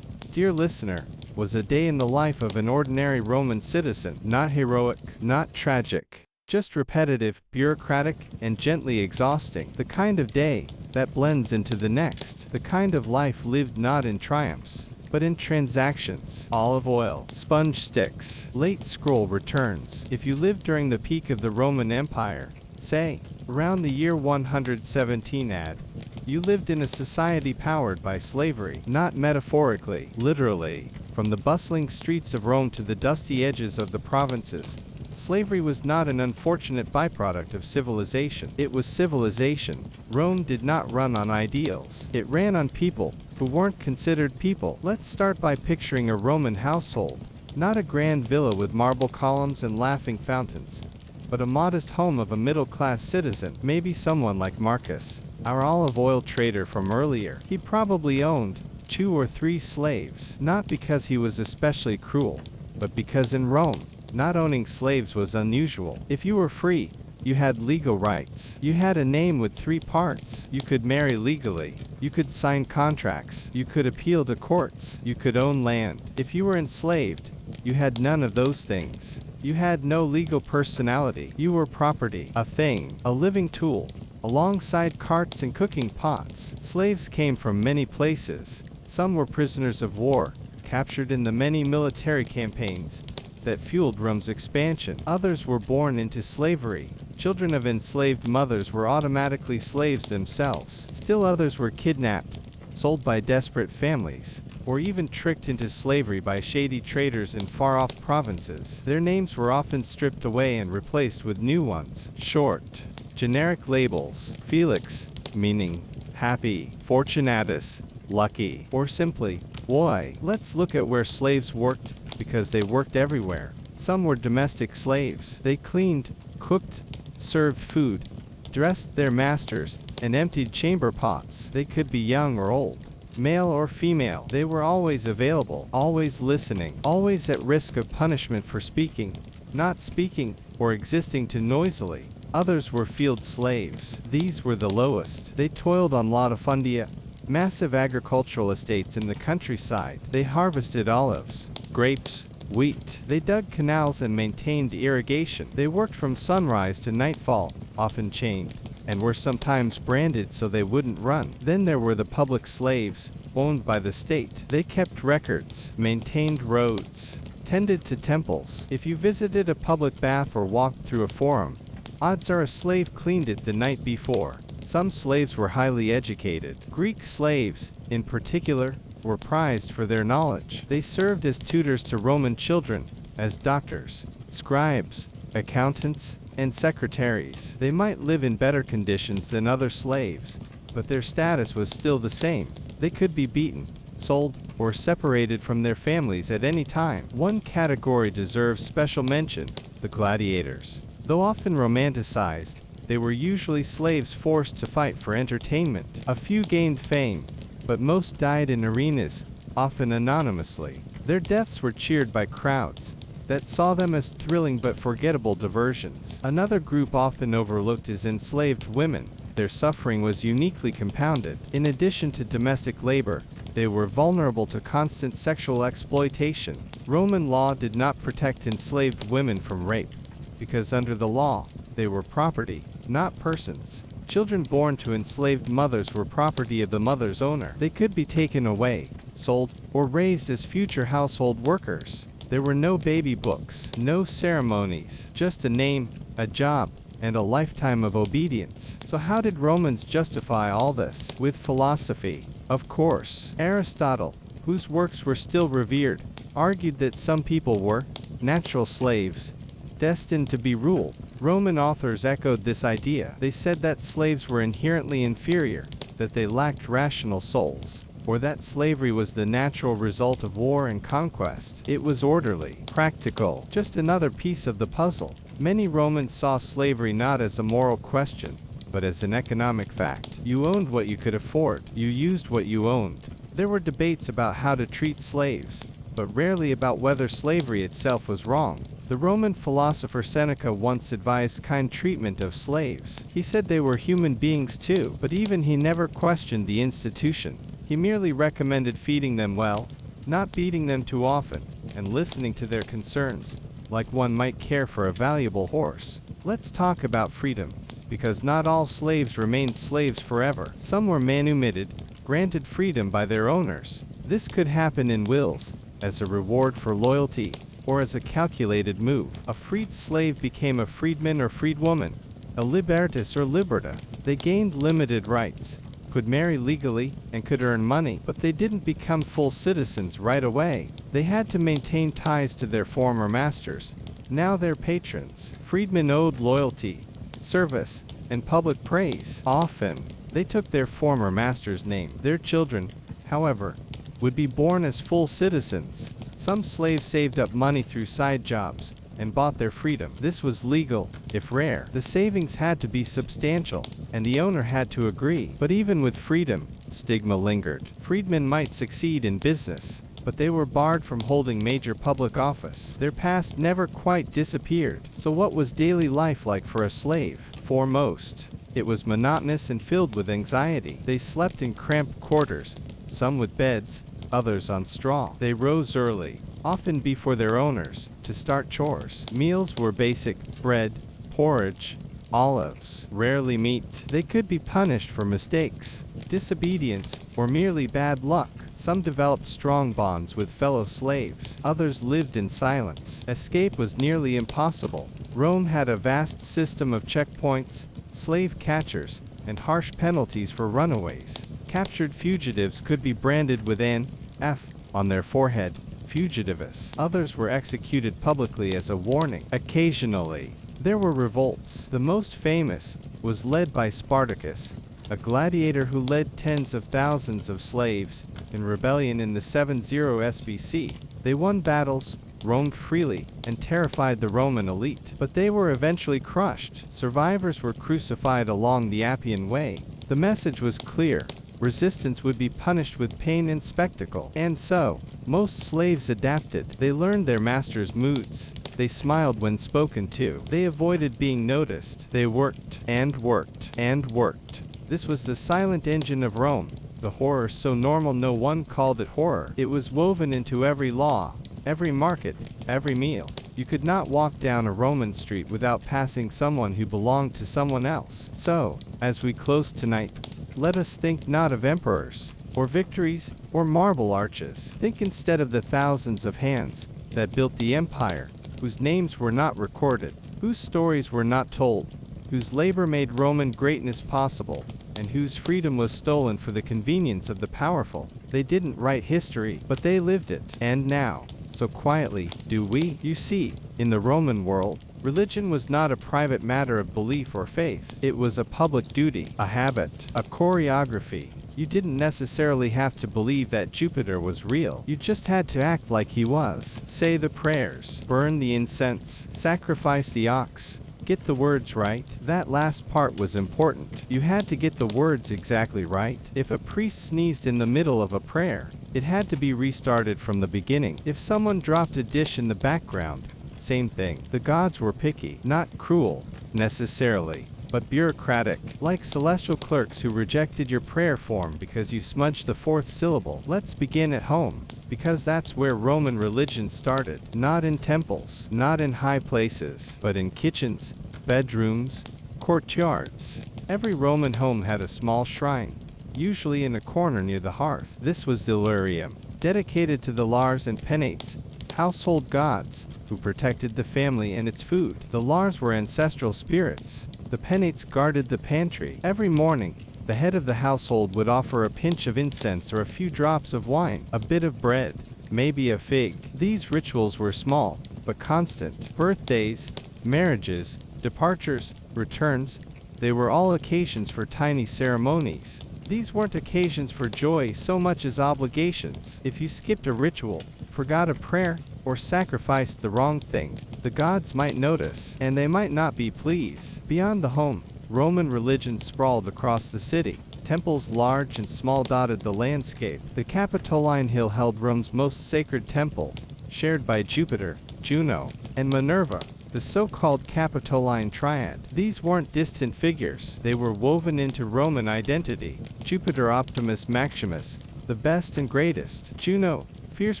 dear listener, was a day in the life of an ordinary Roman citizen. Not heroic, not tragic. Just repetitive, bureaucratic, and gently exhausting. The kind of day that blends into the next. The kind of life lived not in triumphs, but in transactions. Olive oil, sponge sticks. Late scroll returns. If you lived during the peak of the Roman Empire, say, around the year 117 AD, you lived in a society powered by slavery. Not metaphorically, literally. From the bustling streets of Rome to the dusty edges of the provinces, slavery was not an unfortunate byproduct of civilization. It was civilization. Rome did not run on ideals. It ran on people who weren't considered people. Let's start by picturing a Roman household. Not a grand villa with marble columns and laughing fountains, but a modest home of a middle-class citizen. Maybe someone like Marcus, our olive oil trader from earlier. He probably owned 2 or 3 slaves. Not because he was especially cruel, but because in Rome, not owning slaves was unusual. If you were free, you had legal rights. You had a name with 3 parts. You could marry legally. You could sign contracts. You could appeal to courts. You could own land. If you were enslaved, you had none of those things. You had no legal personality. You were property, a thing, a living tool, alongside carts and cooking pots. Slaves came from many places. Some were prisoners of war, captured in the many military campaigns that fueled Rome's expansion. Others were born into slavery. Children of enslaved mothers were automatically slaves themselves. Still others were kidnapped, sold by desperate families, or even tricked into slavery by shady traders in far-off provinces. Their names were often stripped away and replaced with new ones. Short, generic labels. Felix, meaning happy. Fortunatus, lucky. Or simply, boy. Let's look at where slaves worked, because they worked everywhere. Some were domestic slaves. They cleaned, cooked, served food, dressed their masters, and emptied chamber pots. They could be young or old, male or female. They were always available, always listening, always at risk of punishment for speaking, not speaking, or existing too noisily. Others were field slaves. These were the lowest. They toiled on latifundia, massive agricultural estates in the countryside. They harvested olives, grapes, wheat. They dug canals and maintained irrigation. They worked from sunrise to nightfall, often chained, and were sometimes branded so they wouldn't run. Then there were the public slaves, owned by the state. They kept records, maintained roads, tended to temples. If you visited a public bath or walked through a forum, odds are a slave cleaned it the night before. Some slaves were highly educated. Greek slaves, in particular, were prized for their knowledge. They served as tutors to Roman children, as doctors, scribes, accountants, and secretaries. They might live in better conditions than other slaves, but their status was still the same. They could be beaten, sold, or separated from their families at any time. One category deserves special mention: the gladiators. Though often romanticized, they were usually slaves forced to fight for entertainment. A few gained fame, but most died in arenas, often anonymously. Their deaths were cheered by crowds that saw them as thrilling but forgettable diversions. Another group often overlooked is enslaved women. Their suffering was uniquely compounded. In addition to domestic labor, they were vulnerable to constant sexual exploitation. Roman law did not protect enslaved women from rape, because under the law, they were property, not persons. Children born to enslaved mothers were property of the mother's owner. They could be taken away, sold, or raised as future household workers. There were no baby books, no ceremonies, just a name, a job, and a lifetime of obedience. So how did Romans justify all this? With philosophy, of course. Aristotle, whose works were still revered, argued that some people were natural slaves, destined to be ruled. Roman authors echoed this idea. They said that slaves were inherently inferior, that they lacked rational souls, or that slavery was the natural result of war and conquest. It was orderly, practical, just another piece of the puzzle. Many Romans saw slavery not as a moral question, but as an economic fact. You owned what you could afford. You used what you owned. There were debates about how to treat slaves, but rarely about whether slavery itself was wrong. The Roman philosopher Seneca once advised kind treatment of slaves. He said they were human beings too, but even he never questioned the institution. He merely recommended feeding them well, not beating them too often, and listening to their concerns, like one might care for a valuable horse. Let's talk about freedom, because not all slaves remained slaves forever. Some were manumitted, granted freedom by their owners. This could happen in wills, as a reward for loyalty, or as a calculated move. A freed slave became a freedman or freedwoman, a libertus or liberta. They gained limited rights, could marry legally, and could earn money, but they didn't become full citizens right away. They had to maintain ties to their former masters, now their patrons. Freedmen owed loyalty, service, and public praise. Often, they took their former master's name. Their children, however, would be born as full citizens. Some slaves saved up money through side jobs and bought their freedom. This was legal, if rare. The savings had to be substantial, and the owner had to agree. But even with freedom, stigma lingered. Freedmen might succeed in business, but they were barred from holding major public office. Their past never quite disappeared. So what was daily life like for a slave? For most, it was monotonous and filled with anxiety. They slept in cramped quarters, some with beds, others on straw. They rose early, often before their owners, to start chores. Meals were basic: bread, porridge, olives, rarely meat. They could be punished for mistakes, disobedience, or merely bad luck. Some developed strong bonds with fellow slaves. Others lived in silence. Escape was nearly impossible. Rome had a vast system of checkpoints, slave catchers, and harsh penalties for runaways. Captured fugitives could be branded with an F on their forehead, fugitivus. Others were executed publicly as a warning. Occasionally, there were revolts. The most famous was led by Spartacus, a gladiator who led tens of thousands of slaves in rebellion in the 70 SBC. They won battles, roamed freely, and terrified the Roman elite. But they were eventually crushed. Survivors were crucified along the Appian Way. The message was clear: resistance would be punished with pain and spectacle. And so, most slaves adapted. They learned their master's moods. They smiled when spoken to. They avoided being noticed. They worked, and worked, and worked. This was the silent engine of Rome, the horror so normal no one called it horror. It was woven into every law, every market, every meal. You could not walk down a Roman street without passing someone who belonged to someone else. So, as we close tonight, let us think not of emperors, or victories, or marble arches. Think instead of the thousands of hands that built the empire, whose names were not recorded, whose stories were not told, whose labor made Roman greatness possible, and whose freedom was stolen for the convenience of the powerful. They didn't write history, but they lived it. And now, so quietly, do we? You see, in the Roman world, religion was not a private matter of belief or faith. It was a public duty, a habit, a choreography. You didn't necessarily have to believe that Jupiter was real. You just had to act like he was. Say the prayers, burn the incense, sacrifice the ox. Get the words right. That last part was important. You had to get the words exactly right. If a priest sneezed in the middle of a prayer, it had to be restarted from the beginning. If someone dropped a dish in the background, same thing. The gods were picky, not cruel, necessarily, but bureaucratic, like celestial clerks who rejected your prayer form because you smudged the fourth syllable. Let's begin at home, because that's where Roman religion started. Not in temples, not in high places, but in kitchens, bedrooms, courtyards. Every Roman home had a small shrine, usually in a corner near the hearth. This was the Lurium, dedicated to the Lars and Penates, household gods, who protected the family and its food. The Lars were ancestral spirits. The Penates guarded the pantry. Every morning, the head of the household would offer a pinch of incense or a few drops of wine, a bit of bread, maybe a fig. These rituals were small, but constant. Birthdays, marriages, departures, returns, they were all occasions for tiny ceremonies. These weren't occasions for joy so much as obligations. If you skipped a ritual, forgot a prayer, or sacrificed the wrong thing, the gods might notice, and they might not be pleased. Beyond the home, Roman religion sprawled across the city. Temples large and small dotted the landscape. The Capitoline Hill held Rome's most sacred temple, shared by Jupiter, Juno, and Minerva, the so-called Capitoline Triad. These weren't distant figures. They were woven into Roman identity. Jupiter Optimus Maximus, the best and greatest. Juno, fierce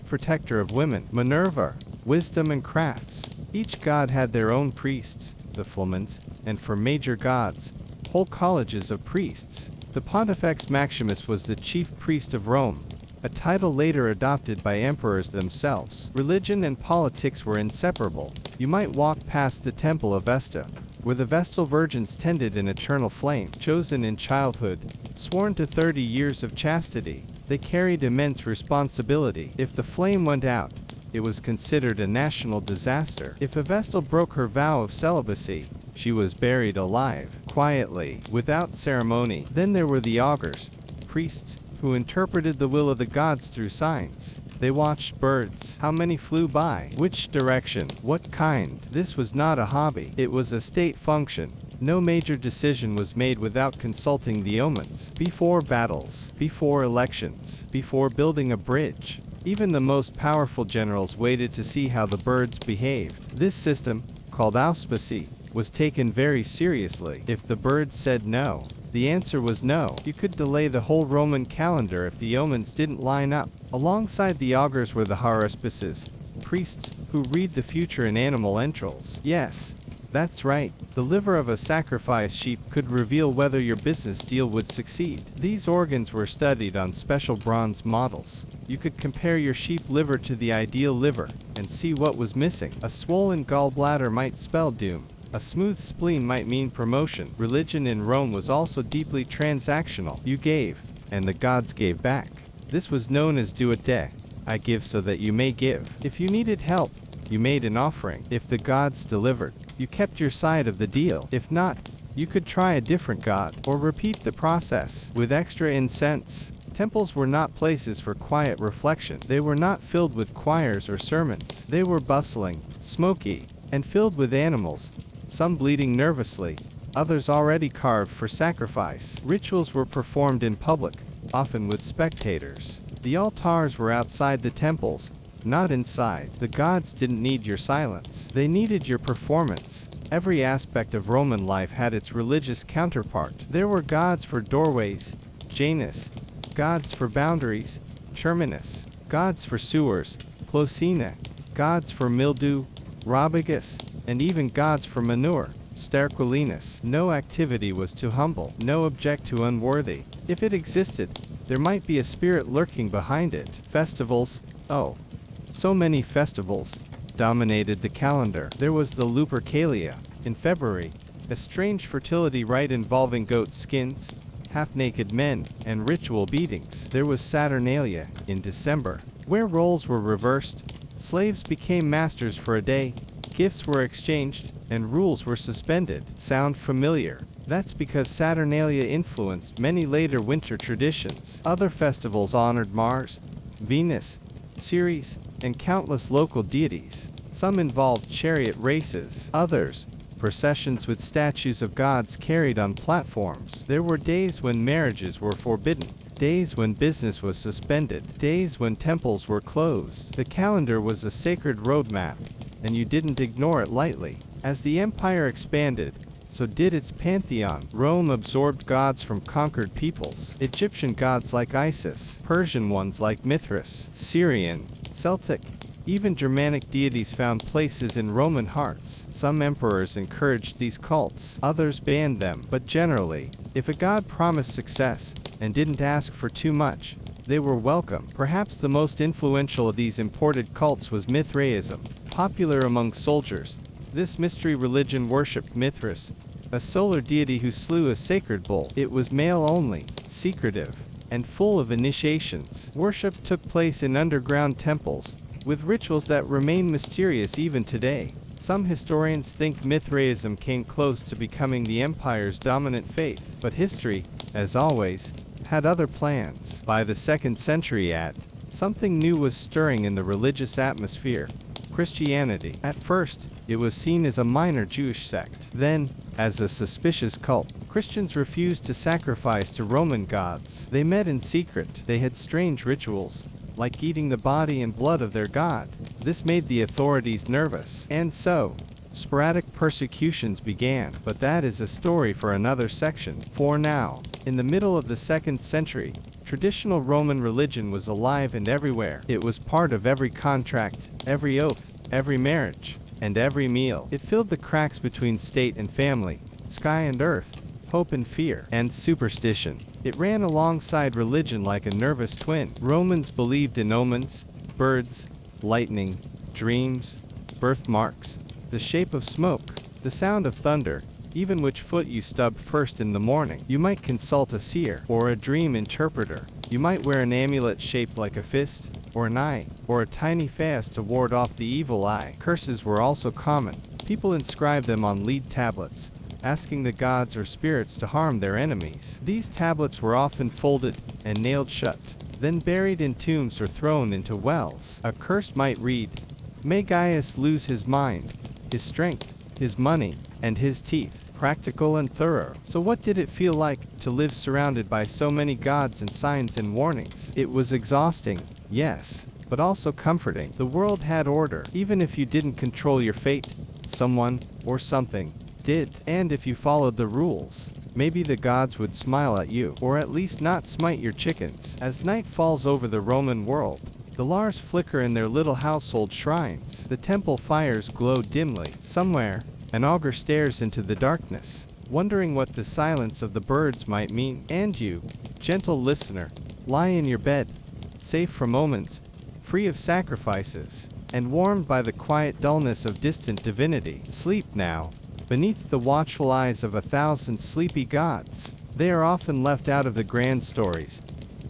protector of women. Minerva, wisdom and crafts. Each god had their own priests, the Flamens, and for major gods, whole colleges of priests. The Pontifex Maximus was the chief priest of Rome, a title later adopted by emperors themselves. Religion and politics were inseparable. You might walk past the Temple of Vesta, where the Vestal Virgins tended an eternal flame. Chosen in childhood, sworn to 30 years of chastity, they carried immense responsibility. If the flame went out, it was considered a national disaster. If a Vestal broke her vow of celibacy, she was buried alive, quietly, without ceremony. Then there were the augurs, priests, who interpreted the will of the gods through signs. They watched birds. How many flew by? Which direction? What kind? This was not a hobby. It was a state function. No major decision was made without consulting the omens. Before battles, before elections, before building a bridge, even the most powerful generals waited to see how the birds behaved. This system, called auspicy, was taken very seriously. If the birds said no, the answer was no. You could delay the whole Roman calendar if the omens didn't line up. Alongside the augurs were the haruspices, priests who read the future in animal entrails. Yes, that's right. The liver of a sacrificed sheep could reveal whether your business deal would succeed. These organs were studied on special bronze models. You could compare your sheep liver to the ideal liver and see what was missing. A swollen gallbladder might spell doom. A smooth spleen might mean promotion. Religion in Rome was also deeply transactional. You gave, and the gods gave back. This was known as do et de. I give so that you may give. If you needed help, you made an offering. If the gods delivered, you kept your side of the deal. If not, you could try a different god, or repeat the process with extra incense. Temples were not places for quiet reflection. They were not filled with choirs or sermons. They were bustling, smoky, and filled with animals, some bleating nervously, others already carved for sacrifice. Rituals were performed in public, often with spectators. The altars were outside the temples, not inside. The gods didn't need your silence. They needed your performance. Every aspect of Roman life had its religious counterpart. There were gods for doorways, Janus, gods for boundaries, Terminus, gods for sewers, Plocina, gods for mildew, Robigus, and even gods for manure, sterquilinus. No activity was too humble, no object too unworthy. If it existed, there might be a spirit lurking behind it. Festivals, oh, so many festivals, dominated the calendar. There was the Lupercalia, in February, a strange fertility rite involving goat skins, half-naked men, and ritual beatings. There was Saturnalia, in December, where roles were reversed, slaves became masters for a day, gifts were exchanged, and rules were suspended. Sound familiar? That's because Saturnalia influenced many later winter traditions. Other festivals honored Mars, Venus, Ceres, and countless local deities. Some involved chariot races, others, processions with statues of gods carried on platforms. There were days when marriages were forbidden, days when business was suspended, days when temples were closed. The calendar was a sacred roadmap, and you didn't ignore it lightly. As the empire expanded, so did its pantheon. Rome absorbed gods from conquered peoples. Egyptian gods like Isis, Persian ones like Mithras, Syrian, Celtic, even Germanic deities found places in Roman hearts. Some emperors encouraged these cults, others banned them, but generally, if a god promised success and didn't ask for too much, they were welcome. Perhaps the most influential of these imported cults was Mithraism. Popular among soldiers, this mystery religion worshipped Mithras, a solar deity who slew a sacred bull. It was male only, secretive, and full of initiations. Worship took place in underground temples, with rituals that remain mysterious even today. Some historians think Mithraism came close to becoming the empire's dominant faith, but history, as always, had other plans. By the 2nd century AD, something new was stirring in the religious atmosphere: Christianity. At first, it was seen as a minor Jewish sect. Then, as a suspicious cult, Christians refused to sacrifice to Roman gods. They met in secret. They had strange rituals, like eating the body and blood of their god. This made the authorities nervous. And so, sporadic persecutions began. But that is a story for another section. For now, in the middle of the 2nd century, traditional Roman religion was alive and everywhere. It was part of every contract, every oath, every marriage, and every meal. It filled the cracks between state and family, sky and earth, hope and fear, and superstition. It ran alongside religion like a nervous twin. Romans believed in omens, birds, lightning, dreams, birthmarks, the shape of smoke, the sound of thunder, even which foot you stubbed first in the morning. You might consult a seer, or a dream interpreter. You might wear an amulet shaped like a fist, or an eye, or a tiny fast to ward off the evil eye. Curses were also common. People inscribed them on lead tablets, asking the gods or spirits to harm their enemies. These tablets were often folded and nailed shut, then buried in tombs or thrown into wells. A curse might read, "May Gaius lose his mind, his strength, his money, and his teeth." Practical and thorough. So what did it feel like to live surrounded by so many gods and signs and warnings? It was exhausting, yes, but also comforting. The world had order. Even if you didn't control your fate, someone, or something, did. And if you followed the rules, maybe the gods would smile at you, or at least not smite your chickens. As night falls over the Roman world, the Lars flicker in their little household shrines. The temple fires glow dimly. Somewhere, an augur stares into the darkness, wondering what the silence of the birds might mean. And you, gentle listener, lie in your bed, safe from omens, free of sacrifices, and warmed by the quiet dullness of distant divinity. Sleep now, beneath the watchful eyes of 1,000 sleepy gods. They are often left out of the grand stories,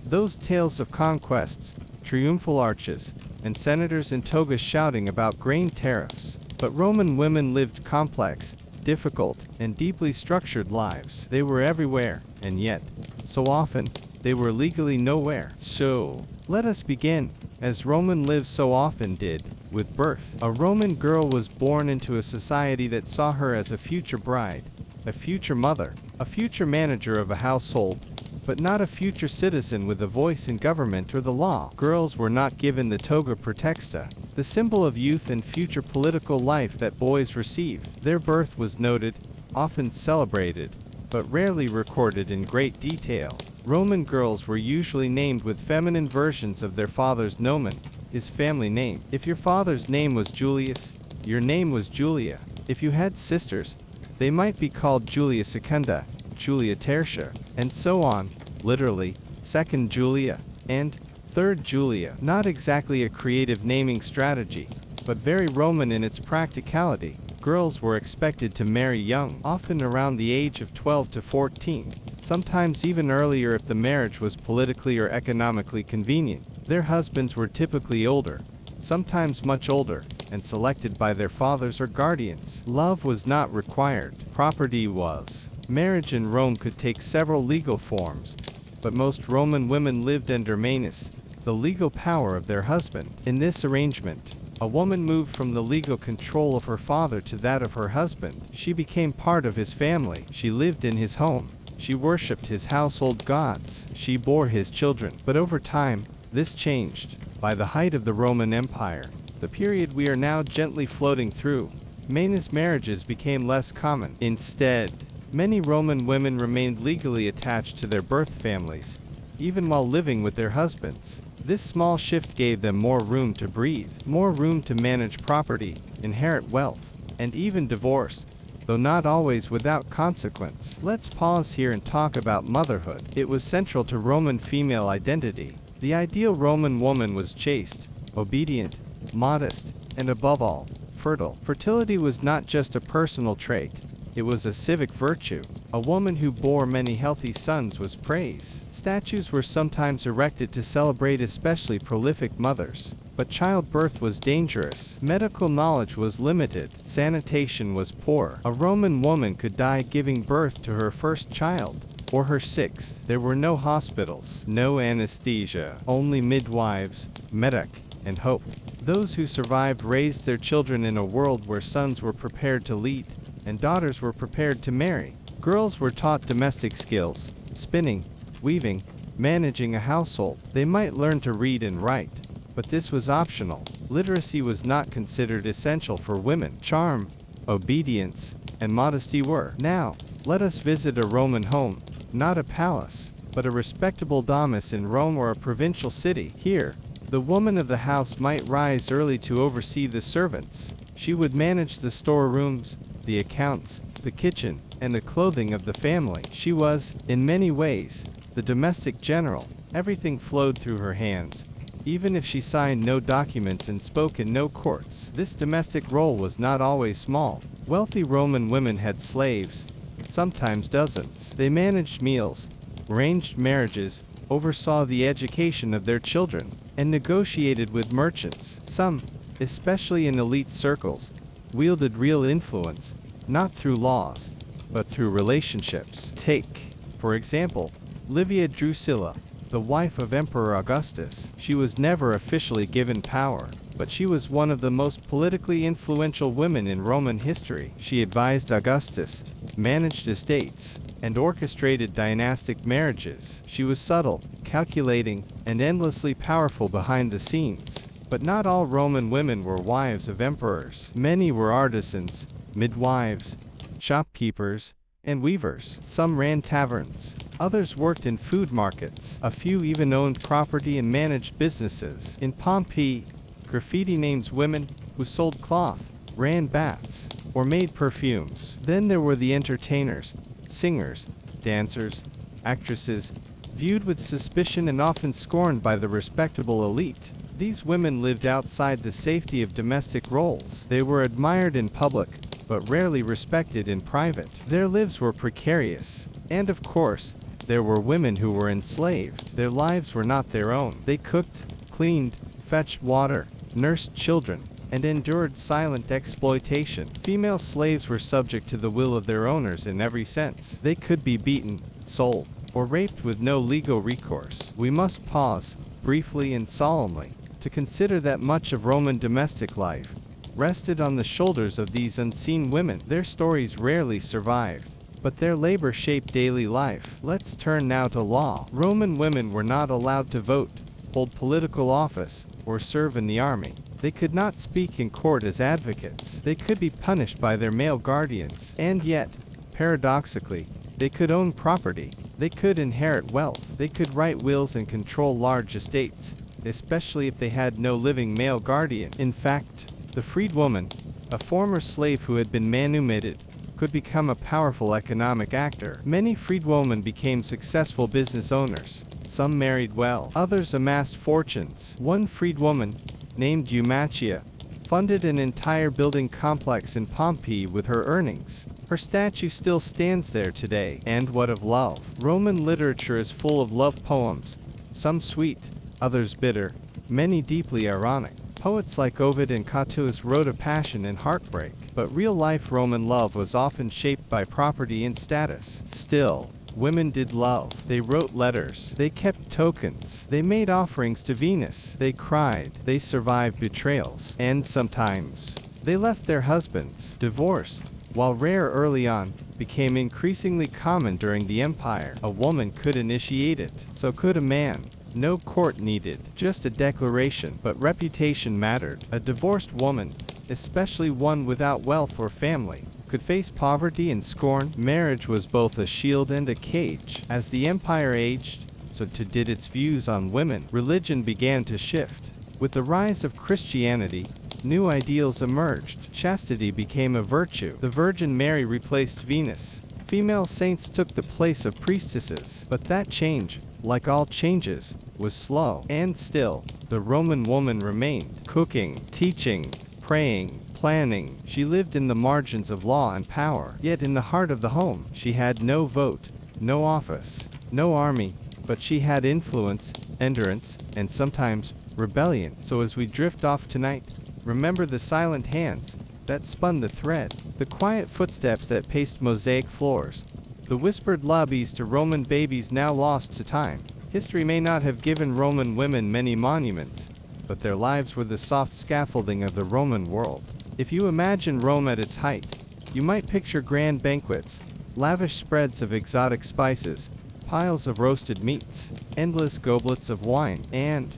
those tales of conquests, triumphal arches, and senators in togas shouting about grain tariffs. But Roman women lived complex, difficult, and deeply structured lives. They were everywhere, and yet, so often, they were legally nowhere. So, let us begin, as Roman lives so often did, with birth. A Roman girl was born into a society that saw her as a future bride, a future mother, a future manager of a household, but not a future citizen with a voice in government or the law. Girls were not given the toga praetexta, the symbol of youth and future political life that boys received. Their birth was noted, often celebrated, but rarely recorded in great detail. Roman girls were usually named with feminine versions of their father's nomen, his family name. If your father's name was Julius, your name was Julia. If you had sisters, They might be called Julia Secunda, Julia Tertia, and so on, literally, Second Julia, and Third Julia. Not exactly a creative naming strategy, but very Roman in its practicality. Girls were expected to marry young, often around the age of 12 to 14, sometimes even earlier if the marriage was politically or economically convenient. Their husbands were typically older, sometimes much older, and selected by their fathers or guardians. Love was not required, property was. Marriage in Rome could take several legal forms, but most Roman women lived under manus, the legal power of their husband. In this arrangement, a woman moved from the legal control of her father to that of her husband. She became part of his family. She lived in his home. She worshipped his household gods. She bore his children. But over time, this changed. By the height of the Roman Empire, the period we are now gently floating through, manus marriages became less common. Instead, many Roman women remained legally attached to their birth families, even while living with their husbands. This small shift gave them more room to breathe, more room to manage property, inherit wealth, and even divorce, though not always without consequence. Let's pause here and talk about motherhood. It was central to Roman female identity. The ideal Roman woman was chaste, obedient, modest, and above all, fertile. Fertility was not just a personal trait, it was a civic virtue. A woman who bore many healthy sons was praised. Statues were sometimes erected to celebrate especially prolific mothers. But childbirth was dangerous. Medical knowledge was limited. Sanitation was poor. A Roman woman could die giving birth to her first child, or her sixth. There were no hospitals, no anesthesia, only midwives, medic, and hope. Those who survived raised their children in a world where sons were prepared to lead, and daughters were prepared to marry. Girls were taught domestic skills, spinning, weaving, managing a household. They might learn to read and write, but this was optional. Literacy was not considered essential for women. Charm, obedience, and modesty were. Now, let us visit a Roman home, not a palace, but a respectable domus in Rome or a provincial city. Here, the woman of the house might rise early to oversee the servants. She would manage the storerooms, the accounts, the kitchen, and the clothing of the family. She was, in many ways, the domestic general. Everything flowed through her hands, even if she signed no documents and spoke in no courts. This domestic role was not always small. Wealthy Roman women had slaves, sometimes dozens. They managed meals, arranged marriages, oversaw the education of their children, and negotiated with merchants. Some, especially in elite circles, wielded real influence, not through laws, but through relationships. Take, for example, Livia Drusilla, the wife of Emperor Augustus. She was never officially given power, but she was one of the most politically influential women in Roman history. She advised Augustus, managed estates, and orchestrated dynastic marriages. She was subtle, calculating, and endlessly powerful behind the scenes. But not all Roman women were wives of emperors. Many were artisans, midwives, shopkeepers, and weavers. Some ran taverns. Others worked in food markets. A few even owned property and managed businesses. In Pompeii, graffiti names women who sold cloth, ran baths, or made perfumes. Then there were the entertainers, singers, dancers, actresses, viewed with suspicion and often scorned by the respectable elite. These women lived outside the safety of domestic roles. They were admired in public, but rarely respected in private. Their lives were precarious. And of course, there were women who were enslaved. Their lives were not their own. They cooked, cleaned, fetched water, nursed children, and endured silent exploitation. Female slaves were subject to the will of their owners in every sense. They could be beaten, sold, or raped with no legal recourse. We must pause, briefly and solemnly, to consider that much of Roman domestic life rested on the shoulders of these unseen women. Their stories rarely survived, but their labor shaped daily life. Let's turn now to law. Roman women were not allowed to vote, hold political office, or serve in the army. They could not speak in court as advocates. They could be punished by their male guardians. And yet, paradoxically, they could own property. They could inherit wealth. They could write wills and control large estates, especially if they had no living male guardian. In fact, the freed woman, a former slave who had been manumitted, could become a powerful economic actor. Many freedwomen became successful business owners. Some married well, others amassed fortunes. One freedwoman, named Eumatia, funded an entire building complex in Pompeii with her earnings. Her statue still stands there today. And what of love? Roman literature is full of love poems, some sweet, others bitter, many deeply ironic. Poets like Ovid and Catullus wrote of passion and heartbreak, but real-life Roman love was often shaped by property and status. Still, women did love. They wrote letters. They kept tokens. They made offerings to Venus. They cried. They survived betrayals. And sometimes, they left their husbands. Divorce, while rare early on, became increasingly common during the empire. A woman could initiate it. So could a man. No court needed, just a declaration, but reputation mattered. A divorced woman, especially one without wealth or family, could face poverty and scorn. Marriage was both a shield and a cage. As the empire aged, so too did its views on women. Religion began to shift. With the rise of Christianity, new ideals emerged. Chastity became a virtue. The Virgin Mary replaced Venus. Female saints took the place of priestesses. But that change, like all changes, was slow. And still, the Roman woman remained. Cooking, teaching, praying, planning. She lived in the margins of law and power. Yet in the heart of the home, she had no vote, no office, no army, but she had influence, endurance, and sometimes rebellion. So as we drift off tonight, remember the silent hands that spun the thread, the quiet footsteps that paced mosaic floors, the whispered lullabies to Roman babies now lost to time. History may not have given Roman women many monuments, but their lives were the soft scaffolding of the Roman world. If you imagine Rome at its height, you might picture grand banquets, lavish spreads of exotic spices, piles of roasted meats, endless goblets of wine, and,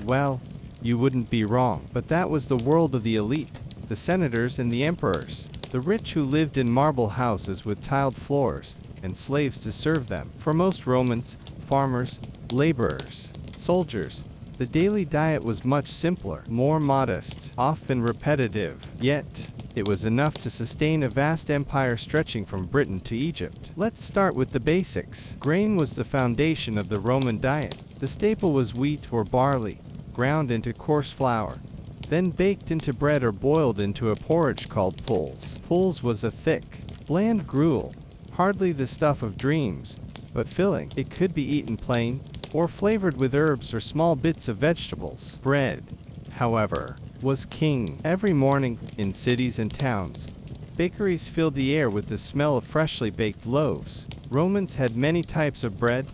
well, you wouldn't be wrong. But that was the world of the elite, the senators and the emperors, the rich who lived in marble houses with tiled floors, and slaves to serve them. For most Romans, farmers, laborers, soldiers, the daily diet was much simpler, more modest, often repetitive. Yet, it was enough to sustain a vast empire stretching from Britain to Egypt. Let's start with the basics. Grain was the foundation of the Roman diet. The staple was wheat or barley, ground into coarse flour, then baked into bread or boiled into a porridge called pulse. Pulse was a thick, bland gruel, hardly the stuff of dreams, but filling. It could be eaten plain, or flavored with herbs or small bits of vegetables. Bread, however, was king. Every morning, in cities and towns, bakeries filled the air with the smell of freshly baked loaves. Romans had many types of bread,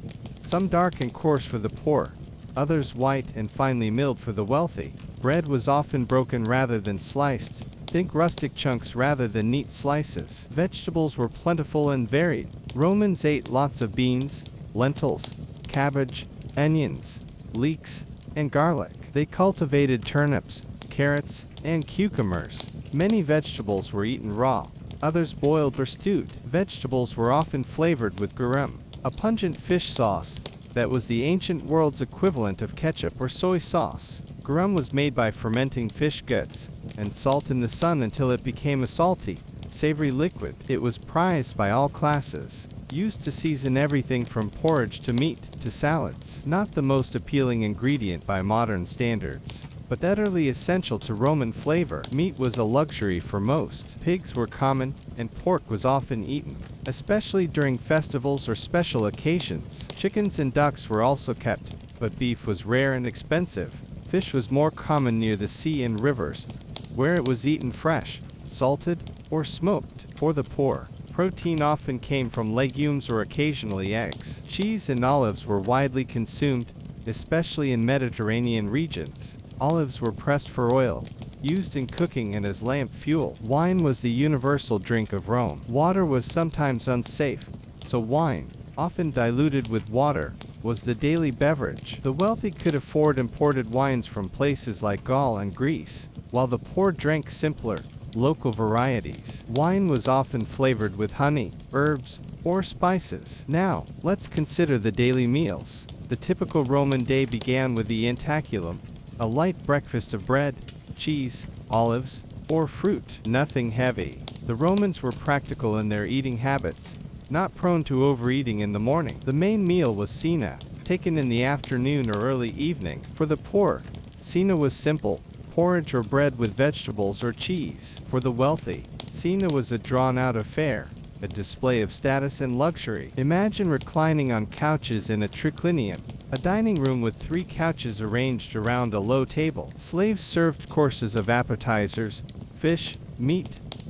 some dark and coarse for the poor, others white and finely milled for the wealthy. Bread was often broken rather than sliced. Think rustic chunks rather than neat slices. Vegetables were plentiful and varied. Romans ate lots of beans, lentils, cabbage, onions, leeks, and garlic. They cultivated turnips, carrots, and cucumbers. Many vegetables were eaten raw, others boiled or stewed. Vegetables were often flavored with garum, a pungent fish sauce that was the ancient world's equivalent of ketchup or soy sauce. Garum was made by fermenting fish guts and salt in the sun until it became a salty, savory liquid. It was prized by all classes, used to season everything from porridge to meat to salads. Not the most appealing ingredient by modern standards, but utterly essential to Roman flavor. Meat was a luxury for most. Pigs were common, and pork was often eaten, especially during festivals or special occasions. Chickens and ducks were also kept, but beef was rare and expensive. Fish was more common near the sea and rivers, where it was eaten fresh, salted, or smoked. For the poor, protein often came from legumes or occasionally eggs. Cheese and olives were widely consumed, especially in Mediterranean regions. Olives were pressed for oil, used in cooking and as lamp fuel. Wine was the universal drink of Rome. Water was sometimes unsafe, so wine, often diluted with water, was the daily beverage. The wealthy could afford imported wines from places like Gaul and Greece, while the poor drank simpler, local varieties. Wine was often flavored with honey, herbs, or spices. Now, let's consider the daily meals. The typical Roman day began with the intaculum, a light breakfast of bread, cheese, olives, or fruit. Nothing heavy. The Romans were practical in their eating habits, not prone to overeating in the morning. The main meal was cena, taken in the afternoon or early evening. For the poor, cena was simple, porridge or bread with vegetables or cheese. For the wealthy, cena was a drawn-out affair, a display of status and luxury. Imagine reclining on couches in a triclinium, a dining room with 3 couches arranged around a low table. Slaves served courses of appetizers, fish, meat,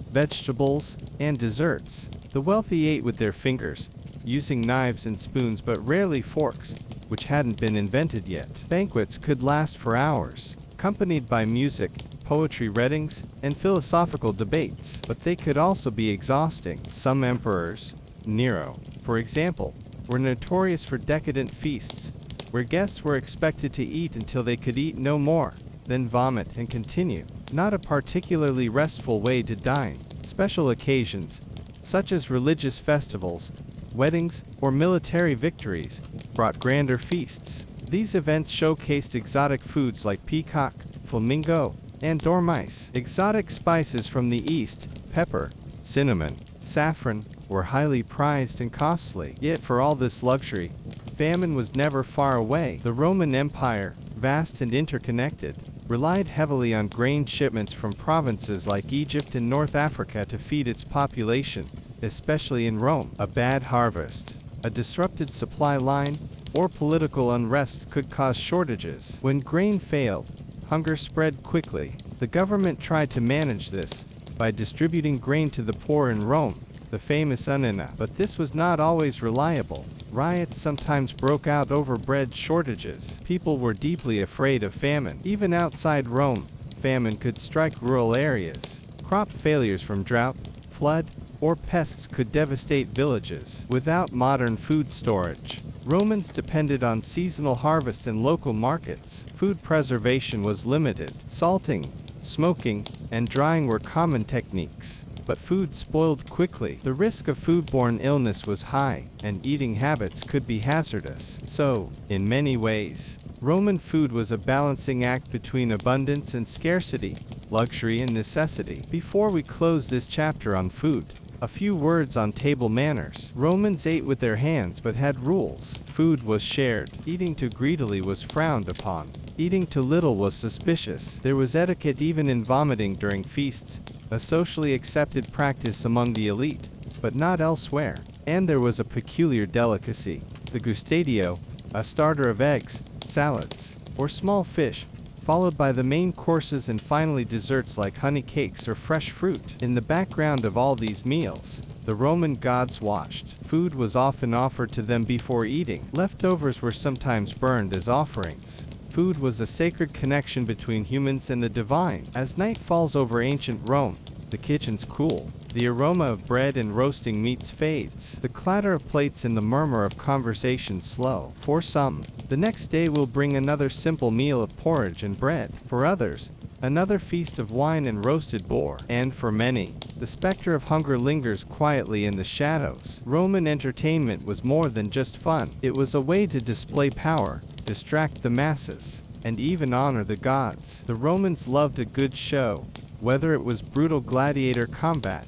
vegetables, and desserts. The wealthy ate with their fingers, using knives and spoons but rarely forks, which hadn't been invented yet. Banquets could last for hours, accompanied by music, poetry readings, and philosophical debates, but they could also be exhausting. Some emperors, Nero, for example, were notorious for decadent feasts, where guests were expected to eat until they could eat no more, then vomit and continue. Not a particularly restful way to dine. Special occasions, such as religious festivals, weddings, or military victories, brought grander feasts. These events showcased exotic foods like peacock, flamingo, and dormice. Exotic spices from the east, pepper, cinnamon, saffron, were highly prized and costly. Yet for all this luxury, famine was never far away. The Roman Empire, vast and interconnected, relied heavily on grain shipments from provinces like Egypt and North Africa to feed its population, especially in Rome. A bad harvest, a disrupted supply line, or political unrest could cause shortages. When grain failed, hunger spread quickly. The government tried to manage this by distributing grain to the poor in Rome, the famous unina. But this was not always reliable. Riots sometimes broke out over bread shortages. People were deeply afraid of famine. Even outside Rome, famine could strike rural areas. Crop failures from drought, flood, or pests could devastate villages. Without modern food storage, Romans depended on seasonal harvests and local markets. Food preservation was limited. Salting, smoking, and drying were common techniques, but food spoiled quickly. The risk of foodborne illness was high, and eating habits could be hazardous. So, in many ways, Roman food was a balancing act between abundance and scarcity, luxury and necessity. Before we close this chapter on food, a few words on table manners. Romans ate with their hands but had rules. Food was shared. Eating too greedily was frowned upon. Eating too little was suspicious. There was etiquette even in vomiting during feasts, a socially accepted practice among the elite, but not elsewhere. And there was a peculiar delicacy, the gustatio, a starter of eggs, salads, or small fish, followed by the main courses and finally desserts like honey cakes or fresh fruit. In the background of all these meals, the Roman gods watched. Food was often offered to them before eating. Leftovers were sometimes burned as offerings. Food was a sacred connection between humans and the divine. As night falls over ancient Rome, the kitchens cool. The aroma of bread and roasting meats fades. The clatter of plates and the murmur of conversation slow. For some, the next day will bring another simple meal of porridge and bread. For others, another feast of wine and roasted boar. And for many, the specter of hunger lingers quietly in the shadows. Roman entertainment was more than just fun. It was a way to display power, distract the masses, and even honor the gods. The Romans loved a good show, whether it was brutal gladiator combat,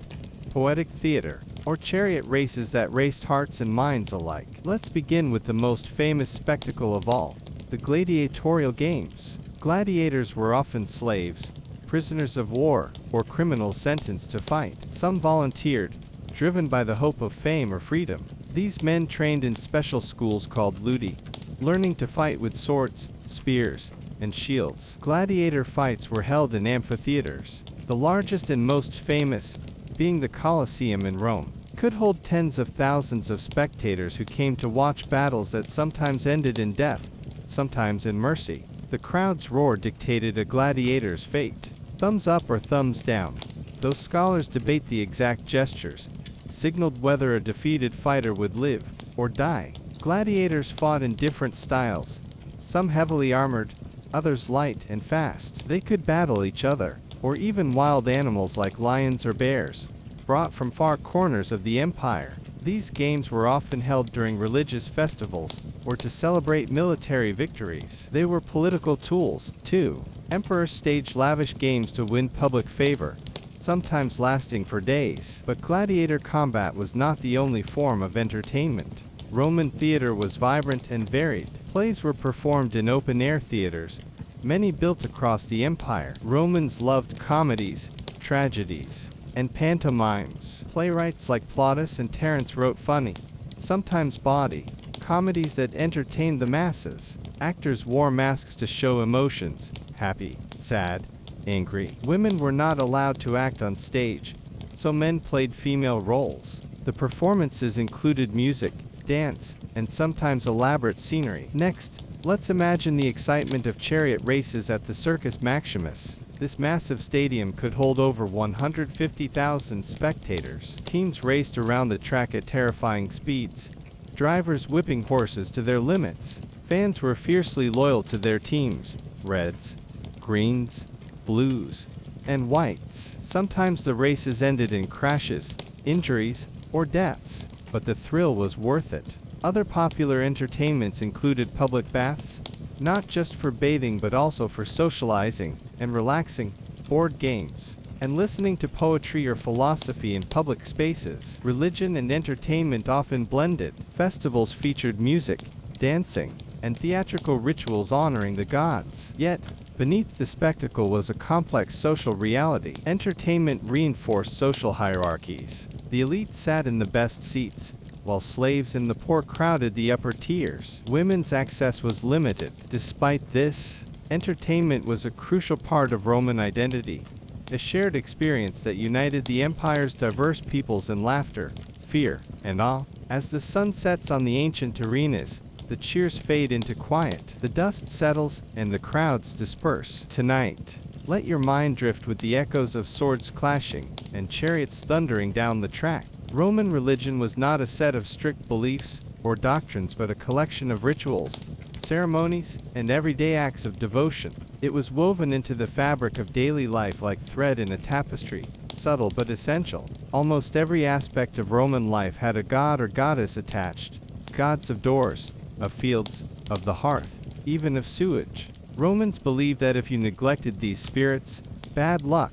poetic theater, or chariot races that raced hearts and minds alike. Let's begin with the most famous spectacle of all, the gladiatorial games. Gladiators were often slaves, prisoners of war, or criminals sentenced to fight. Some volunteered, driven by the hope of fame or freedom. These men trained in special schools called ludi, learning to fight with swords, spears, and shields. Gladiator fights were held in amphitheaters, the largest and most famous being the Colosseum in Rome. Could hold tens of thousands of spectators who came to watch battles that sometimes ended in death, sometimes in mercy. The crowd's roar dictated a gladiator's fate. Thumbs up or thumbs down, though scholars debate the exact gestures, signaled whether a defeated fighter would live or die. Gladiators fought in different styles, some heavily armored, others light and fast. They could battle each other, or even wild animals like lions or bears, brought from far corners of the empire. These games were often held during religious festivals, or to celebrate military victories. They were political tools, too. Emperors staged lavish games to win public favor, sometimes lasting for days. But gladiator combat was not the only form of entertainment. Roman theater was vibrant and varied. Plays were performed in open-air theaters, many built across the empire. Romans loved comedies, tragedies, and pantomimes. Playwrights like Plautus and Terence wrote funny, sometimes bawdy, comedies that entertained the masses. Actors wore masks to show emotions, happy, sad, angry. Women were not allowed to act on stage, so men played female roles. The performances included music, dance, and sometimes elaborate scenery. Next, let's imagine the excitement of chariot races at the Circus Maximus. This massive stadium could hold over 150,000 spectators. Teams raced around the track at terrifying speeds, drivers whipping horses to their limits. Fans were fiercely loyal to their teams, reds, greens, blues, and whites. Sometimes the races ended in crashes, injuries, or deaths, but the thrill was worth it. Other popular entertainments included public baths, not just for bathing but also for socializing and relaxing, board games, and listening to poetry or philosophy in public spaces. Religion and entertainment often blended. Festivals featured music, dancing, and theatrical rituals honoring the gods. Yet, beneath the spectacle was a complex social reality. Entertainment reinforced social hierarchies. The elite sat in the best seats, while slaves and the poor crowded the upper tiers. Women's access was limited. Despite this, entertainment was a crucial part of Roman identity, a shared experience that united the empire's diverse peoples in laughter, fear, and awe. As the sun sets on the ancient arenas, the cheers fade into quiet. The dust settles, and the crowds disperse. Tonight, let your mind drift with the echoes of swords clashing and chariots thundering down the track. Roman religion was not a set of strict beliefs or doctrines but a collection of rituals, ceremonies, and everyday acts of devotion. It was woven into the fabric of daily life like thread in a tapestry, subtle but essential. Almost every aspect of Roman life had a god or goddess attached, gods of doors, of fields, of the hearth, even of sewage. Romans believed that if you neglected these spirits, bad luck,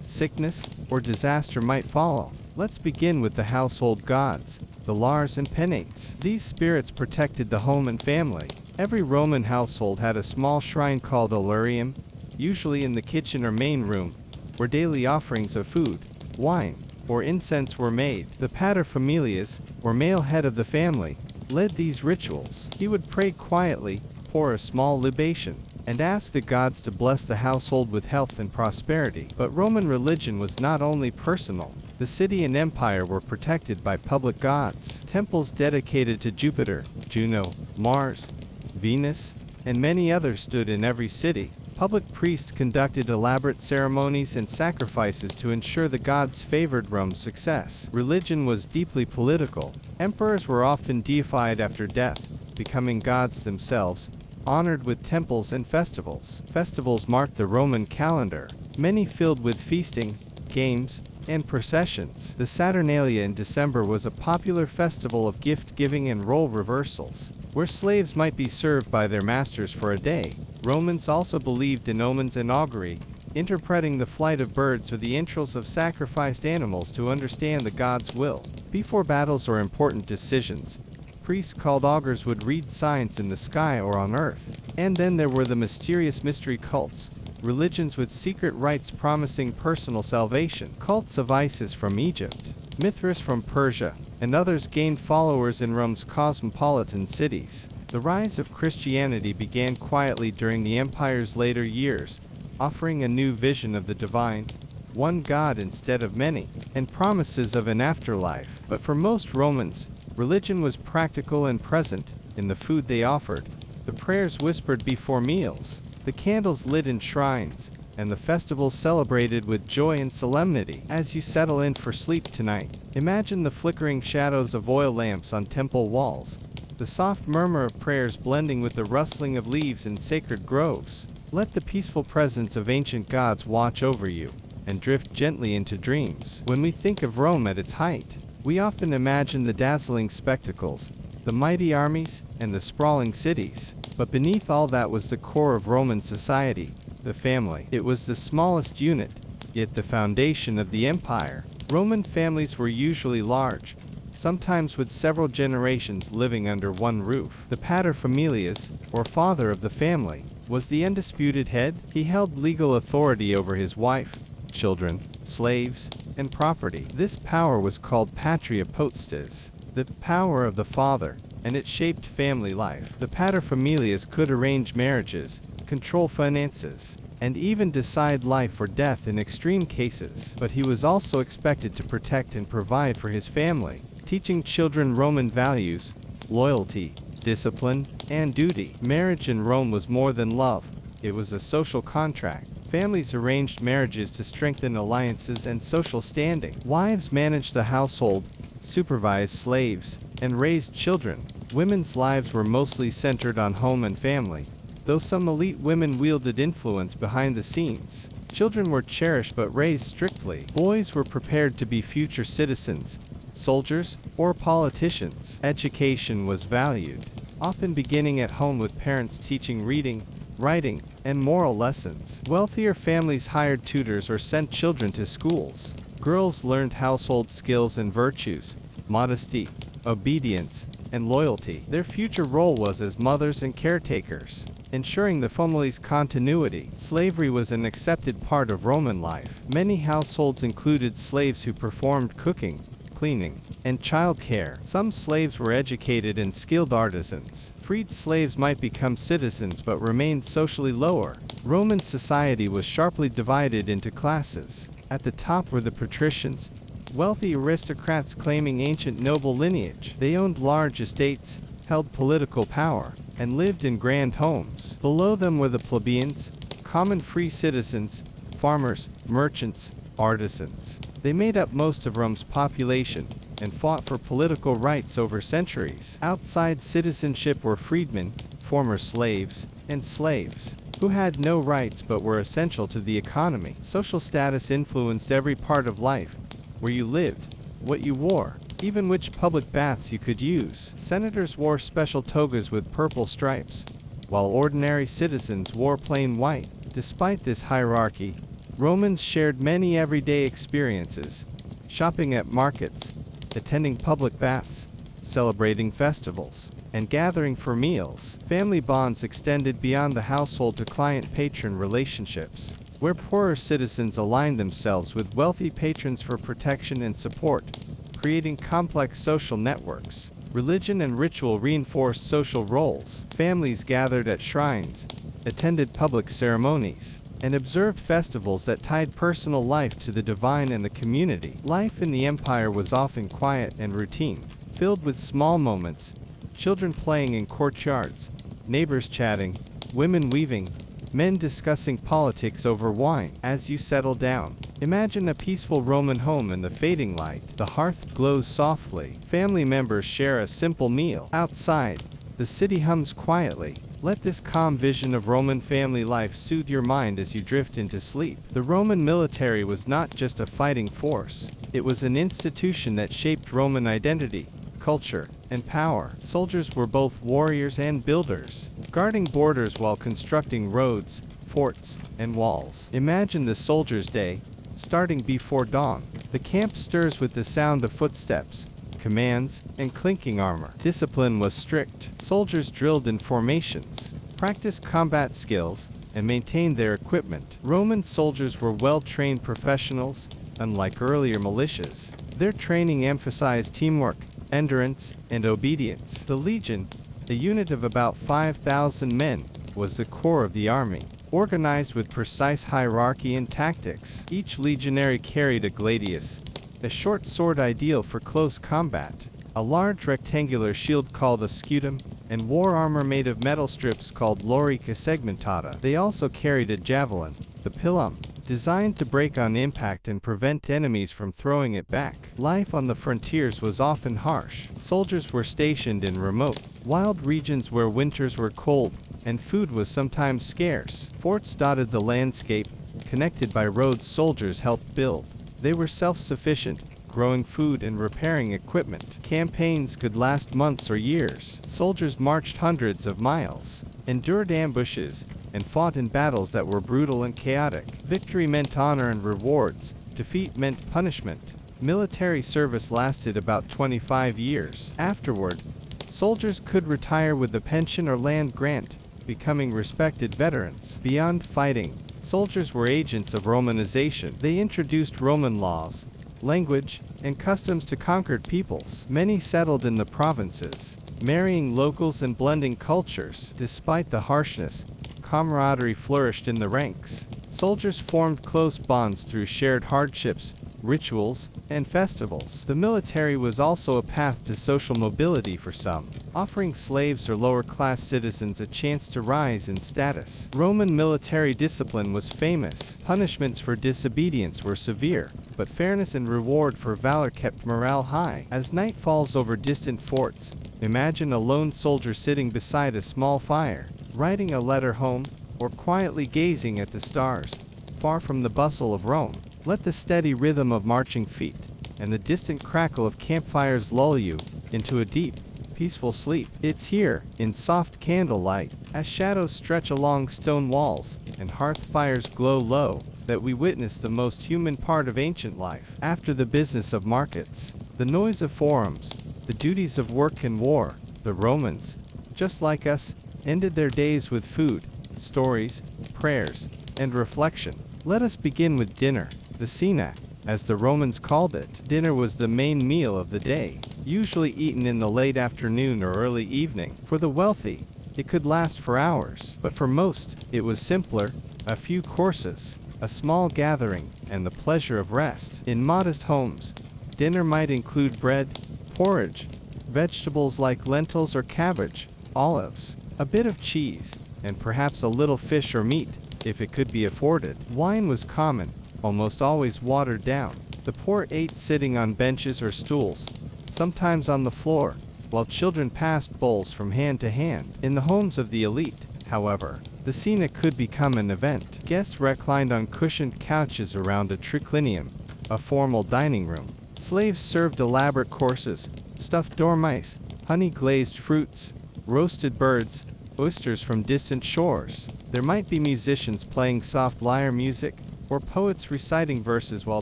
sickness, or disaster might follow. Let's begin with the household gods, the Lars and Penates. These spirits protected the home and family. Every Roman household had a small shrine called Olarium, usually in the kitchen or main room, where daily offerings of food, wine, or incense were made. The paterfamilias, or male head of the family, led these rituals. He would pray quietly, pour a small libation, and ask the gods to bless the household with health and prosperity. But Roman religion was not only personal. The city and empire were protected by public gods. Temples dedicated to Jupiter, Juno, Mars, Venus, and many others stood in every city. Public priests conducted elaborate ceremonies and sacrifices to ensure the gods favored Rome's success. Religion was deeply political. Emperors were often deified after death, becoming gods themselves, honored with temples and festivals. Festivals marked the Roman calendar, many filled with feasting, games, and processions. The Saturnalia in December was a popular festival of gift-giving and role reversals, where slaves might be served by their masters for a day. Romans also believed in omens and augury, interpreting the flight of birds or the entrails of sacrificed animals to understand the gods' will. Before battles or important decisions, priests called augurs would read signs in the sky or on earth. And then there were the mysterious mystery cults, religions with secret rites promising personal salvation. Cults of Isis from Egypt, Mithras from Persia, and others gained followers in Rome's cosmopolitan cities. The rise of Christianity began quietly during the empire's later years, offering a new vision of the divine, one God instead of many, and promises of an afterlife. But for most Romans, religion was practical and present in the food they offered, the prayers whispered before meals, the candles lit in shrines, and the festivals celebrated with joy and solemnity. As you settle in for sleep tonight, imagine the flickering shadows of oil lamps on temple walls, the soft murmur of prayers blending with the rustling of leaves in sacred groves. Let the peaceful presence of ancient gods watch over you, and drift gently into dreams. When we think of Rome at its height, we often imagine the dazzling spectacles, the mighty armies, and the sprawling cities. But beneath all that was the core of Roman society, the family. It was the smallest unit, yet the foundation of the empire. Roman families were usually large, sometimes with several generations living under one roof. The paterfamilias, or father of the family, was the undisputed head. He held legal authority over his wife, children, slaves, and property. This power was called patria potestas, the power of the father, and it shaped family life. The paterfamilias could arrange marriages, control finances, and even decide life or death in extreme cases. But he was also expected to protect and provide for his family, teaching children Roman values, loyalty, discipline, and duty. Marriage in Rome was more than love. It was a social contract. Families arranged marriages to strengthen alliances and social standing. Wives managed the household, supervised slaves, and raised children. Women's lives were mostly centered on home and family, though some elite women wielded influence behind the scenes. Children were cherished but raised strictly. Boys were prepared to be future citizens, soldiers, or politicians. Education was valued, often beginning at home with parents teaching reading, writing, and moral lessons. Wealthier families hired tutors or sent children to schools. Girls learned household skills and virtues, modesty, obedience, and loyalty. Their future role was as mothers and caretakers, ensuring the family's continuity. Slavery was an accepted part of Roman life. Many households included slaves who performed cooking, cleaning, and childcare. Some slaves were educated and skilled artisans. Freed slaves might become citizens but remained socially lower. Roman society was sharply divided into classes. At the top were the patricians, wealthy aristocrats claiming ancient noble lineage. They owned large estates, held political power, and lived in grand homes. Below them were the plebeians, common free citizens, farmers, merchants, artisans. They made up most of Rome's population and fought for political rights over centuries. Outside citizenship were freedmen, former slaves, and slaves, who had no rights but were essential to the economy. Social status influenced every part of life: where you lived, what you wore, even which public baths you could use. Senators wore special togas with purple stripes, while ordinary citizens wore plain white. Despite this hierarchy, Romans shared many everyday experiences: shopping at markets, attending public baths, celebrating festivals, and gathering for meals. Family bonds extended beyond the household to client-patron relationships, where poorer citizens aligned themselves with wealthy patrons for protection and support, creating complex social networks. Religion and ritual reinforced social roles. Families gathered at shrines, attended public ceremonies, and observed festivals that tied personal life to the divine and the community. Life in the empire was often quiet and routine, filled with small moments: children playing in courtyards, neighbors chatting, women weaving, men discussing politics over wine. As you settle down, imagine a peaceful Roman home in the fading light. The hearth glows softly. Family members share a simple meal. Outside, the city hums quietly. Let this calm vision of Roman family life soothe your mind as you drift into sleep. The Roman military was not just a fighting force. It was an institution that shaped Roman identity, culture, and power. Soldiers were both warriors and builders, guarding borders while constructing roads, forts, and walls. Imagine the soldier's day, starting before dawn. The camp stirs with the sound of footsteps, commands, and clinking armor. Discipline was strict. Soldiers drilled in formations, practiced combat skills, and maintained their equipment. Roman soldiers were well-trained professionals, unlike earlier militias. Their training emphasized teamwork, endurance, and obedience. The legion, a unit of about 5,000 men, was the core of the army, organized with precise hierarchy and tactics. Each legionary carried a gladius, a short sword ideal for close combat, a large rectangular shield called a scutum, and war armor made of metal strips called lorica segmentata. They also carried a javelin, the pilum, designed to break on impact and prevent enemies from throwing it back. Life on the frontiers was often harsh. Soldiers were stationed in remote, wild regions where winters were cold, and food was sometimes scarce. Forts dotted the landscape, connected by roads soldiers helped build. They were self-sufficient, growing food and repairing equipment. Campaigns could last months or years. Soldiers marched hundreds of miles, endured ambushes, and fought in battles that were brutal and chaotic. Victory meant honor and rewards, defeat meant punishment. Military service lasted about 25 years. Afterward, soldiers could retire with a pension or land grant, becoming respected veterans. Beyond fighting, soldiers were agents of Romanization. They introduced Roman laws, language, and customs to conquered peoples. Many settled in the provinces, marrying locals and blending cultures. Despite the harshness, camaraderie flourished in the ranks. Soldiers formed close bonds through shared hardships, rituals, and festivals. The military was also a path to social mobility for some, offering slaves or lower-class citizens a chance to rise in status. Roman military discipline was famous. Punishments for disobedience were severe, but fairness and reward for valor kept morale high. As night falls over distant forts, imagine a lone soldier sitting beside a small fire, writing a letter home, or quietly gazing at the stars, far from the bustle of Rome. Let the steady rhythm of marching feet and the distant crackle of campfires lull you into a deep, peaceful sleep. It's here, in soft candlelight, as shadows stretch along stone walls and hearth fires glow low, that we witness the most human part of ancient life. After the business of markets, the noise of forums, the duties of work and war, the Romans, just like us, ended their days with food, stories, prayers, and reflection. Let us begin with dinner, the cena, as the Romans called it. Dinner was the main meal of the day, usually eaten in the late afternoon or early evening. For the wealthy, it could last for hours, but for most, it was simpler, a few courses, a small gathering, and the pleasure of rest. In modest homes, dinner might include bread, porridge, vegetables like lentils or cabbage, olives, a bit of cheese, and perhaps a little fish or meat, if it could be afforded. Wine was common, almost always watered down. The poor ate sitting on benches or stools, sometimes on the floor, while children passed bowls from hand to hand. In the homes of the elite, however, the cena could become an event. Guests reclined on cushioned couches around a triclinium, a formal dining room. Slaves served elaborate courses, stuffed dormice, honey-glazed fruits, roasted birds, oysters from distant shores. There might be musicians playing soft lyre music, or poets reciting verses while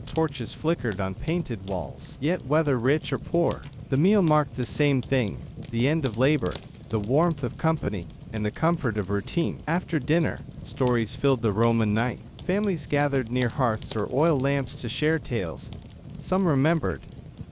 torches flickered on painted walls. Yet whether rich or poor, the meal marked the same thing: the end of labor, the warmth of company, and the comfort of routine. After dinner, stories filled the Roman night. Families gathered near hearths or oil lamps to share tales. Some remembered,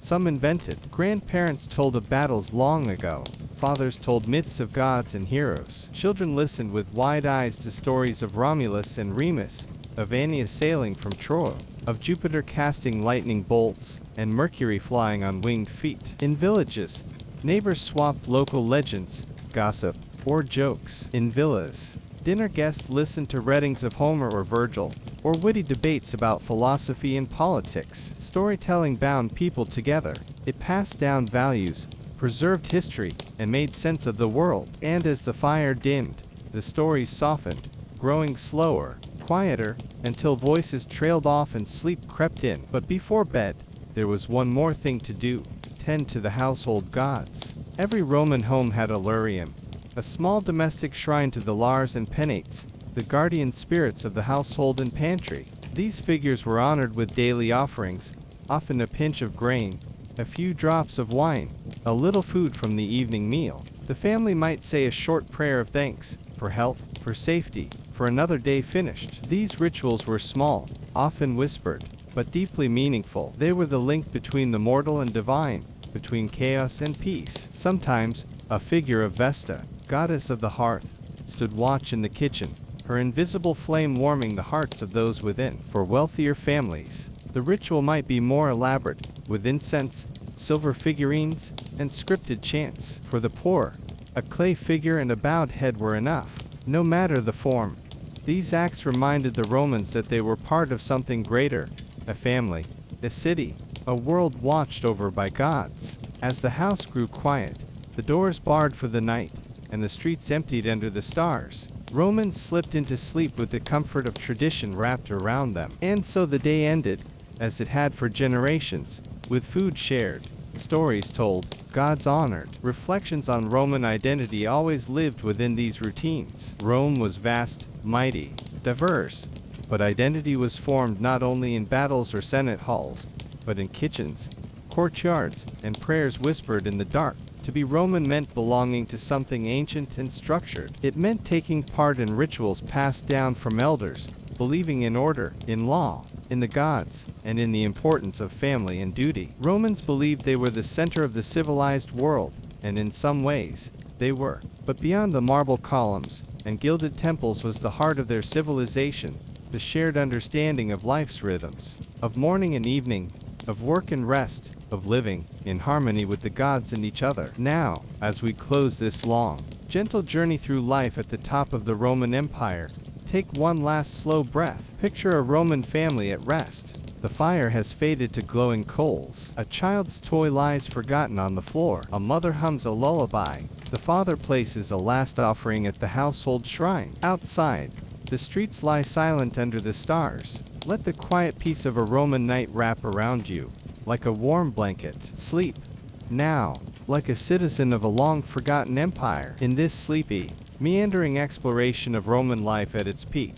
some invented. Grandparents told of battles long ago. Fathers told myths of gods and heroes. Children listened with wide eyes to stories of Romulus and Remus, of Aeneas sailing from Troy, of Jupiter casting lightning bolts, and Mercury flying on winged feet. In villages, neighbors swapped local legends, gossip, or jokes. In villas, dinner guests listened to readings of Homer or Virgil, or witty debates about philosophy and politics. Storytelling bound people together. It passed down values, preserved history, and made sense of the world. And as the fire dimmed, the stories softened, growing slower, quieter, until voices trailed off and sleep crept in. But before bed, there was one more thing to do: tend to the household gods. Every Roman home had a lurium, a small domestic shrine to the Lars and Penates, the guardian spirits of the household and pantry. These figures were honored with daily offerings, often a pinch of grain, a few drops of wine, a little food from the evening meal. The family might say a short prayer of thanks, for health, for safety, for another day finished. These rituals were small, often whispered, but deeply meaningful. They were the link between the mortal and divine, between chaos and peace. Sometimes, a figure of Vesta, goddess of the hearth, stood watch in the kitchen, her invisible flame warming the hearts of those within. For wealthier families, the ritual might be more elaborate, with incense, silver figurines, and scripted chants. For the poor, a clay figure and a bowed head were enough. No matter the form, these acts reminded the Romans that they were part of something greater: a family, a city, a world watched over by gods. As the house grew quiet, the doors barred for the night, and the streets emptied under the stars, Romans slipped into sleep with the comfort of tradition wrapped around them. And so the day ended, as it had for generations, with food shared, stories told, gods honored. Reflections on Roman identity always lived within these routines. Rome was vast, mighty, diverse, but identity was formed not only in battles or senate halls, but in kitchens, courtyards, and prayers whispered in the dark. To be Roman meant belonging to something ancient and structured. It meant taking part in rituals passed down from elders, believing in order, in law, in the gods, and in the importance of family and duty. Romans believed they were the center of the civilized world, and in some ways, they were. But beyond the marble columns and gilded temples was the heart of their civilization, the shared understanding of life's rhythms, of morning and evening, of work and rest, of living in harmony with the gods and each other. Now, as we close this long, gentle journey through life at the top of the Roman Empire, take one last slow breath. Picture a Roman family at rest. The fire has faded to glowing coals. A child's toy lies forgotten on the floor. A mother hums a lullaby. The father places a last offering at the household shrine. Outside, the streets lie silent under the stars. Let the quiet peace of a Roman night wrap around you, like a warm blanket. Sleep now, like a citizen of a long-forgotten empire. In this sleepy, meandering exploration of Roman life at its peak,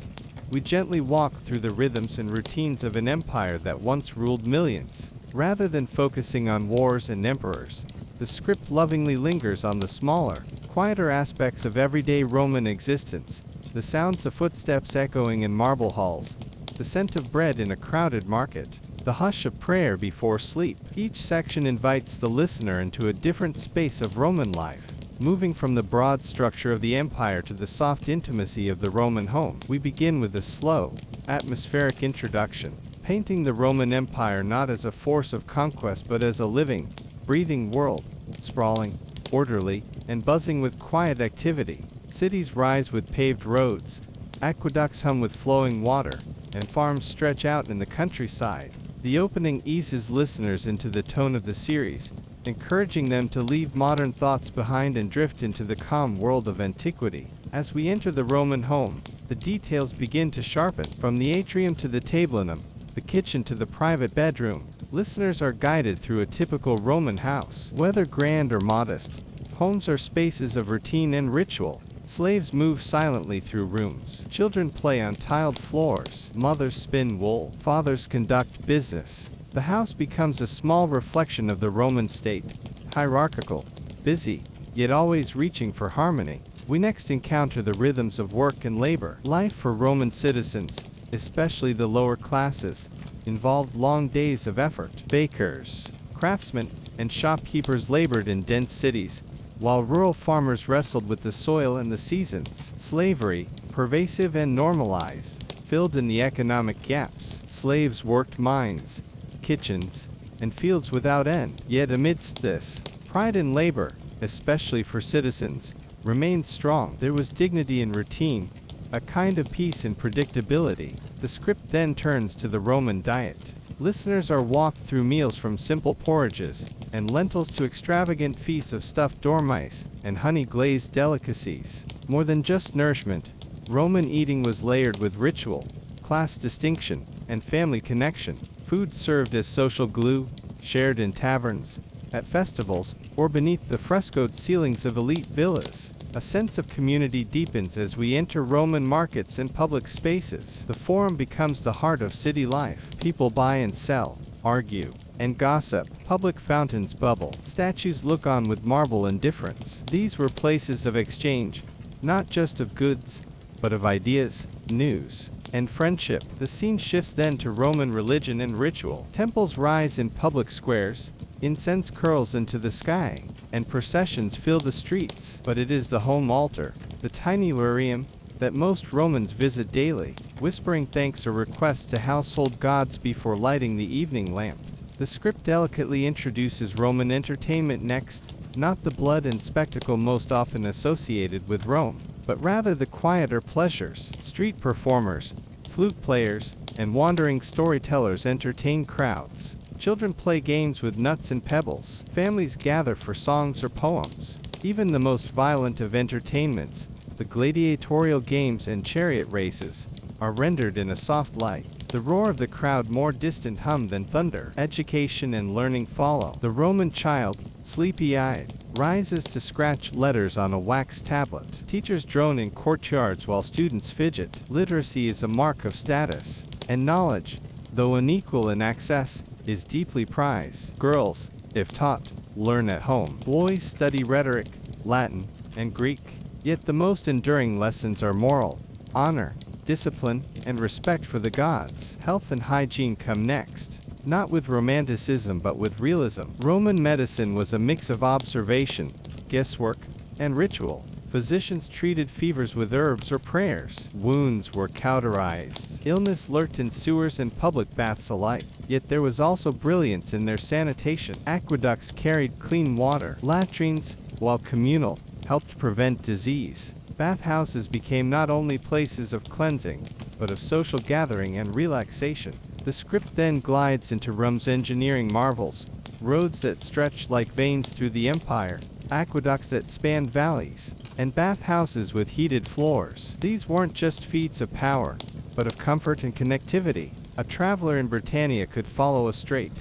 we gently walk through the rhythms and routines of an empire that once ruled millions. Rather than focusing on wars and emperors, the script lovingly lingers on the smaller, quieter aspects of everyday Roman existence, the sounds of footsteps echoing in marble halls, the scent of bread in a crowded market, the hush of prayer before sleep. Each section invites the listener into a different space of Roman life. Moving from the broad structure of the empire to the soft intimacy of the Roman home, we begin with a slow, atmospheric introduction, painting the Roman Empire not as a force of conquest but as a living, breathing world, sprawling, orderly, and buzzing with quiet activity. Cities rise with paved roads, aqueducts hum with flowing water, and farms stretch out in the countryside. The opening eases listeners into the tone of the series, encouraging them to leave modern thoughts behind and drift into the calm world of antiquity. As we enter the Roman home, the details begin to sharpen. From the atrium to the tablinum, the kitchen to the private bedroom, listeners are guided through a typical Roman house. Whether grand or modest, homes are spaces of routine and ritual. Slaves move silently through rooms. Children play on tiled floors. Mothers spin wool. Fathers conduct business. The house becomes a small reflection of the Roman state, hierarchical, busy, yet always reaching for harmony. We next encounter the rhythms of work and labor. Life for Roman citizens, especially the lower classes, involved long days of effort. Bakers, craftsmen, and shopkeepers labored in dense cities, while rural farmers wrestled with the soil and the seasons. Slavery, pervasive and normalized, filled in the economic gaps. Slaves worked mines, kitchens, and fields without end. Yet amidst this, pride in labor, especially for citizens, remained strong. There was dignity in routine, a kind of peace in predictability. The script then turns to the Roman diet. Listeners are walked through meals from simple porridges and lentils to extravagant feasts of stuffed dormice and honey-glazed delicacies. More than just nourishment, Roman eating was layered with ritual, class distinction, and family connection. Food served as social glue, shared in taverns, at festivals, or beneath the frescoed ceilings of elite villas. A sense of community deepens as we enter Roman markets and public spaces. The forum becomes the heart of city life. People buy and sell, argue, and gossip. Public fountains bubble. Statues look on with marble indifference. These were places of exchange, not just of goods, but of ideas, news, and friendship. The scene shifts then to Roman religion and ritual. Temples rise in public squares, incense curls into the sky, and processions fill the streets. But it is the home altar, the tiny larium, that most Romans visit daily, whispering thanks or requests to household gods before lighting the evening lamp. The script delicately introduces Roman entertainment next, not the blood and spectacle most often associated with Rome, but rather the quieter pleasures. Street performers, flute players, and wandering storytellers entertain crowds. Children play games with nuts and pebbles. Families gather for songs or poems. Even the most violent of entertainments, the gladiatorial games and chariot races, are rendered in a soft light. The roar of the crowd more distant hum than thunder. Education and learning follow. The Roman child, sleepy-eyed, rises to scratch letters on a wax tablet. Teachers drone in courtyards while students fidget. Literacy is a mark of status. And knowledge, though unequal in access, is deeply prized. Girls, if taught, learn at home. Boys study rhetoric, Latin, and Greek. Yet the most enduring lessons are moral, honor, discipline, and respect for the gods. Health and hygiene come next, not with romanticism but with realism. Roman medicine was a mix of observation, guesswork, and ritual. Physicians treated fevers with herbs or prayers. Wounds were cauterized. Illness lurked in sewers and public baths alike. Yet there was also brilliance in their sanitation. Aqueducts carried clean water. Latrines, while communal, helped prevent disease. Bathhouses became not only places of cleansing, but of social gathering and relaxation. The script then glides into Rome's engineering marvels, roads that stretched like veins through the empire, aqueducts that spanned valleys, and bathhouses with heated floors. These weren't just feats of power, but of comfort and connectivity. A traveler in Britannia could follow a straight,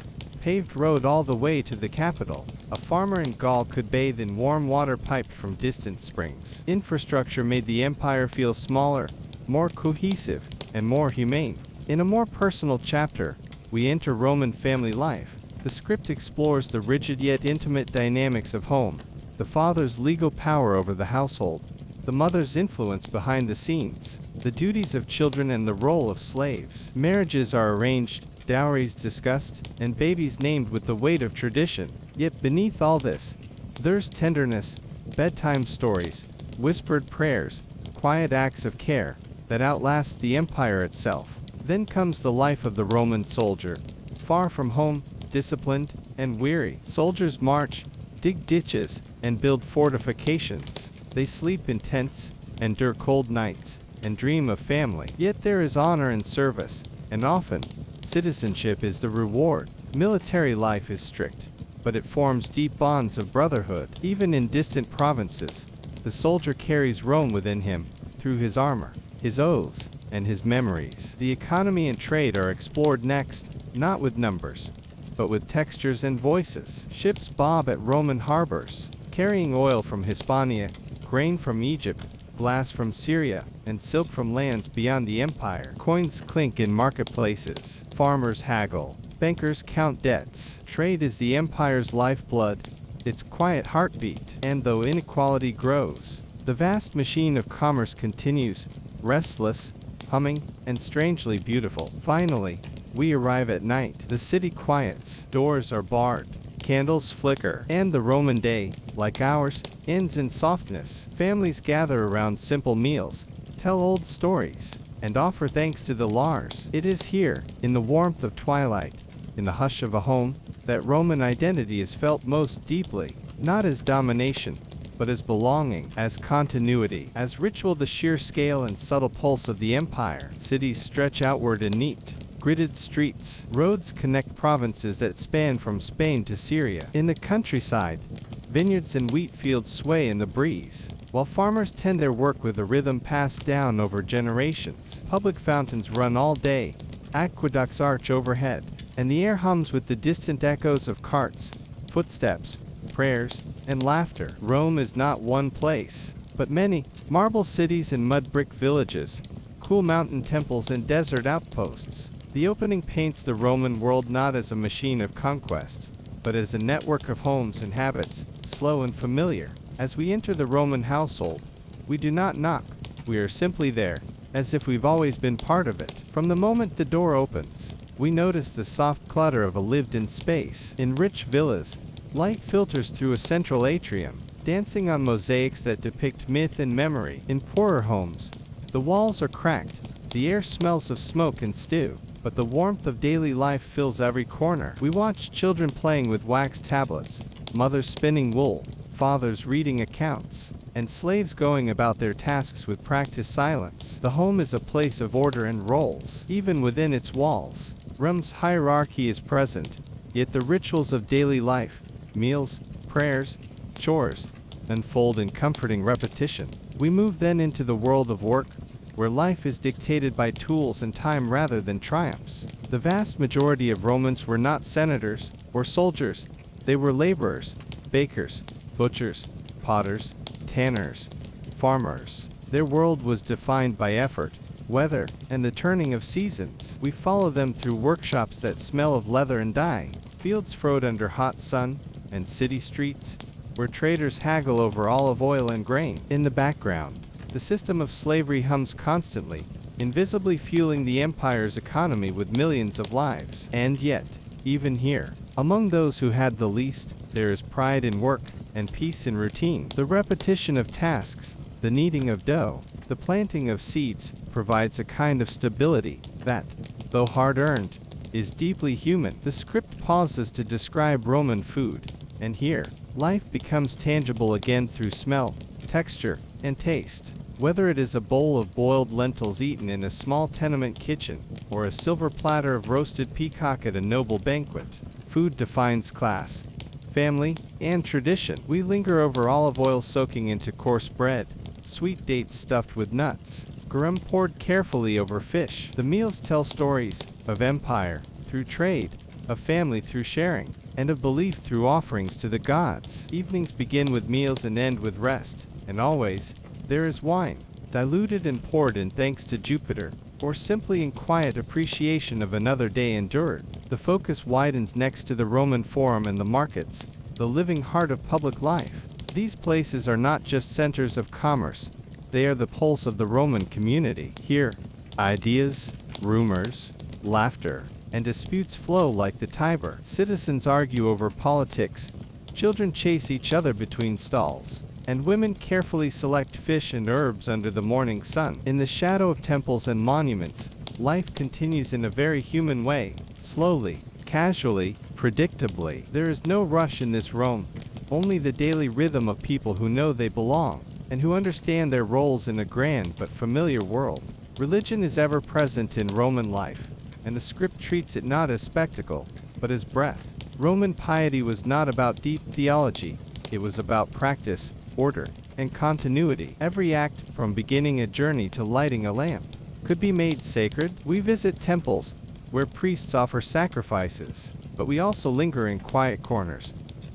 paved road all the way to the capital. A farmer in Gaul could bathe in warm water piped from distant springs. Infrastructure made the empire feel smaller, more cohesive, and more humane. In a more personal chapter, we enter Roman family life. The script explores the rigid yet intimate dynamics of home, the father's legal power over the household, the mother's influence behind the scenes, the duties of children and the role of slaves. Marriages are arranged, dowries discussed, and babies named with the weight of tradition. Yet beneath all this, there's tenderness, bedtime stories, whispered prayers, quiet acts of care that outlast the empire itself. Then comes the life of the Roman soldier, far from home, disciplined, and weary. Soldiers march, dig ditches, and build fortifications. They sleep in tents, endure cold nights, and dream of family. Yet there is honor in service, and often, citizenship is the reward. Military life is strict, but it forms deep bonds of brotherhood. Even in distant provinces, the soldier carries Rome within him, through his armor, his oaths, and his memories. The economy and trade are explored next, not with numbers, but with textures and voices. Ships bob at Roman harbors, carrying oil from Hispania, grain from Egypt, glass from Syria, and silk from lands beyond the empire. Coins clink in marketplaces. Farmers haggle. Bankers count debts. Trade is the empire's lifeblood, its quiet heartbeat. And though inequality grows, the vast machine of commerce continues, restless, humming, and strangely beautiful. Finally, we arrive at night. The city quiets. Doors are barred. Candles flicker. And the Roman day, like ours, ends in softness. Families gather around simple meals, tell old stories, and offer thanks to the Lars. It is here, in the warmth of twilight, in the hush of a home, that Roman identity is felt most deeply, not as domination, but as belonging, as continuity, as ritual. The sheer scale and subtle pulse of the empire. Cities stretch outward in neat, gridded streets. Roads connect provinces that span from Spain to Syria. In the countryside, vineyards and wheat fields sway in the breeze, while farmers tend their work with a rhythm passed down over generations. Public fountains run all day, aqueducts arch overhead, and the air hums with the distant echoes of carts, footsteps, prayers, and laughter. Rome is not one place, but many marble cities and mud brick villages, cool mountain temples and desert outposts. The opening paints the Roman world not as a machine of conquest, but as a network of homes and habits, slow and familiar. As we enter the Roman household, we do not knock, we are simply there, as if we've always been part of it. From the moment the door opens, we notice the soft clutter of a lived-in space. In rich villas, light filters through a central atrium, dancing on mosaics that depict myth and memory. In poorer homes, the walls are cracked, the air smells of smoke and stew, but the warmth of daily life fills every corner. We watch children playing with wax tablets, mothers spinning wool, fathers reading accounts, and slaves going about their tasks with practiced silence. The home is a place of order and roles. Even within its walls, Rome's hierarchy is present, yet the rituals of daily life, meals, prayers, chores, unfold in comforting repetition. We move then into the world of work, where life is dictated by tools and time rather than triumphs. The vast majority of Romans were not senators or soldiers, they were laborers, bakers, butchers, potters, tanners, farmers. Their world was defined by effort, weather, and the turning of seasons. We follow them through workshops that smell of leather and dye, fields furrowed under hot sun, and city streets, where traders haggle over olive oil and grain. In the background, the system of slavery hums constantly, invisibly fueling the empire's economy with millions of lives. And yet, even here, among those who had the least, there is pride in work, and peace in routine. The repetition of tasks, the kneading of dough, the planting of seeds, provides a kind of stability that, though hard-earned, is deeply human. The script pauses to describe Roman food, and here, life becomes tangible again through smell, texture, and taste. Whether it is a bowl of boiled lentils eaten in a small tenement kitchen, or a silver platter of roasted peacock at a noble banquet, food defines class, family, and tradition. We linger over olive oil soaking into coarse bread, sweet dates stuffed with nuts, garum poured carefully over fish. The meals tell stories of empire through trade, of family through sharing, and of belief through offerings to the gods. Evenings begin with meals and end with rest, and always, there is wine, diluted and poured in thanks to Jupiter, or simply in quiet appreciation of another day endured. The focus widens next to the Roman Forum and the markets, the living heart of public life. These places are not just centers of commerce, they are the pulse of the Roman community. Here, ideas, rumors, laughter, and disputes flow like the Tiber. Citizens argue over politics, children chase each other between stalls, and women carefully select fish and herbs under the morning sun. In the shadow of temples and monuments, life continues in a very human way, slowly, casually, predictably. There is no rush in this Rome, only the daily rhythm of people who know they belong, and who understand their roles in a grand but familiar world. Religion is ever present in Roman life, and the script treats it not as spectacle, but as breath. Roman piety was not about deep theology, it was about practice, order, and continuity. Every act, from beginning a journey to lighting a lamp, could be made sacred. We visit temples, where priests offer sacrifices, but we also linger in quiet corners,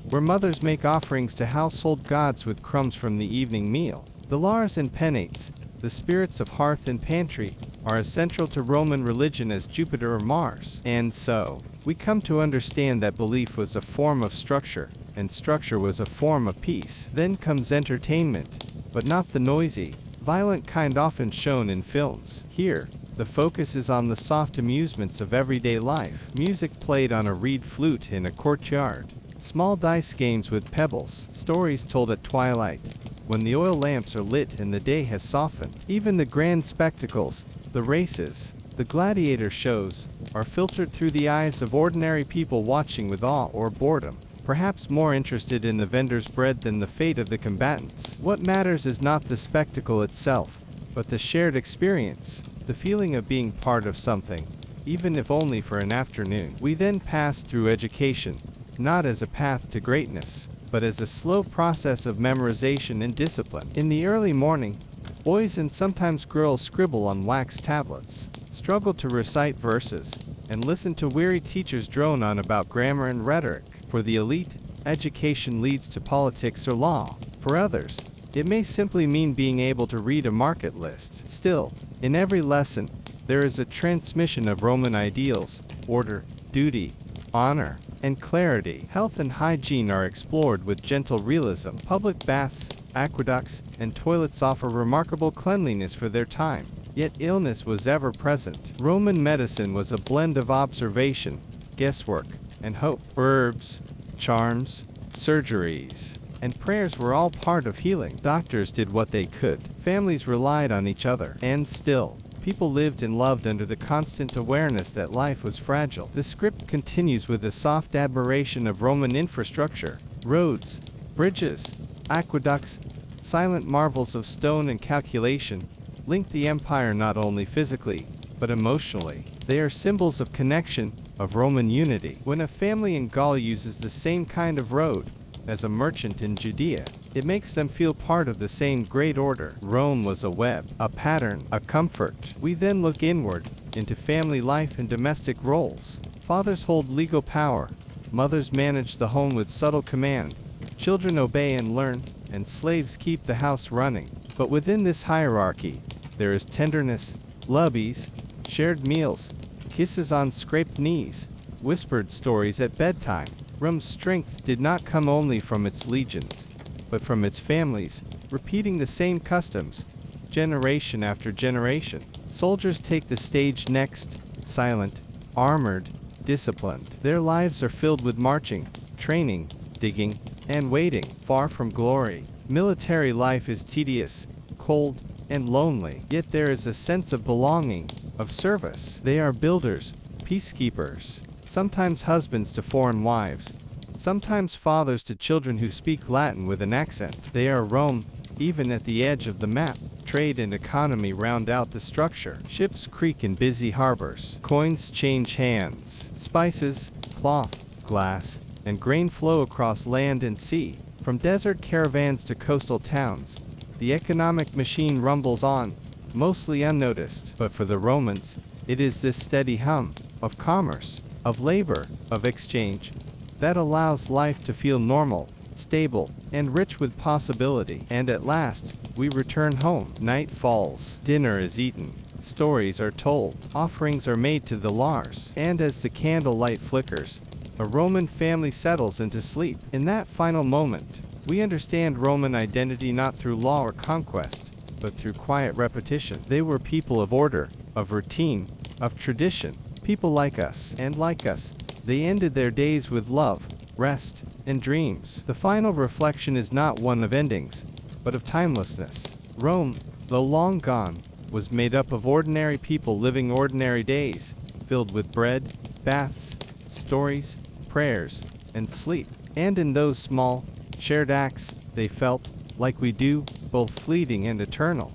where mothers make offerings to household gods with crumbs from the evening meal. The Lars and Penates, the spirits of hearth and pantry, are as central to Roman religion as Jupiter or Mars. And so, we come to understand that belief was a form of structure, and structure was a form of peace. Then comes entertainment, but not the noisy, violent kind often shown in films. Here, the focus is on the soft amusements of everyday life. Music played on a reed flute in a courtyard, small dice games with pebbles, stories told at twilight, when the oil lamps are lit and the day has softened. Even the grand spectacles, the races, the gladiator shows, are filtered through the eyes of ordinary people watching with awe or boredom, perhaps more interested in the vendor's bread than the fate of the combatants. What matters is not the spectacle itself, but the shared experience, the feeling of being part of something, even if only for an afternoon. We then pass through education, not as a path to greatness, but as a slow process of memorization and discipline. In the early morning, boys and sometimes girls scribble on wax tablets, struggle to recite verses, and listen to weary teachers drone on about grammar and rhetoric. For the elite, education leads to politics or law. For others, it may simply mean being able to read a market list. Still, in every lesson, there is a transmission of Roman ideals, order, duty, honor, and clarity. Health and hygiene are explored with gentle realism. Public baths, aqueducts, and toilets offer remarkable cleanliness for their time. Yet illness was ever present. Roman medicine was a blend of observation, guesswork, and hope. Herbs, charms, surgeries, and prayers were all part of healing. Doctors did what they could. Families relied on each other. And still, people lived and loved under the constant awareness that life was fragile. The script continues with a soft admiration of Roman infrastructure. Roads, bridges, aqueducts, silent marvels of stone and calculation, link the empire not only physically, but emotionally. They are symbols of connection, of Roman unity. When a family in Gaul uses the same kind of road, as a merchant in Judea. It makes them feel part of the same great order. Rome was a web, a pattern, a comfort. We then look inward, into family life and domestic roles. Fathers hold legal power. Mothers manage the home with subtle command. Children obey and learn, and slaves keep the house running. But within this hierarchy, there is tenderness, lubbies, shared meals, kisses on scraped knees, whispered stories at bedtime. Rome's strength did not come only from its legions, but from its families, repeating the same customs, generation after generation. Soldiers take the stage next, silent, armored, disciplined. Their lives are filled with marching, training, digging, and waiting. Far from glory, military life is tedious, cold, and lonely. Yet there is a sense of belonging, of service. They are builders, peacekeepers, sometimes husbands to foreign wives, sometimes fathers to children who speak Latin with an accent. They are Rome, even at the edge of the map. Trade and economy round out the structure. Ships creak in busy harbors. Coins change hands. Spices, cloth, glass, and grain flow across land and sea. From desert caravans to coastal towns, the economic machine rumbles on, mostly unnoticed. But for the Romans, it is this steady hum of commerce, of labor, of exchange, that allows life to feel normal, stable, and rich with possibility. And at last, we return home. Night falls. Dinner is eaten. Stories are told. Offerings are made to the Lars. And as the candlelight flickers, a Roman family settles into sleep. In that final moment, we understand Roman identity not through law or conquest, but through quiet repetition. They were people of order, of routine, of tradition. People like us. And like us, they ended their days with love, rest, and dreams. The final reflection is not one of endings, but of timelessness. Rome, though long gone, was made up of ordinary people living ordinary days, filled with bread, baths, stories, prayers, and sleep. And in those small, shared acts, they felt, like we do, both fleeting and eternal.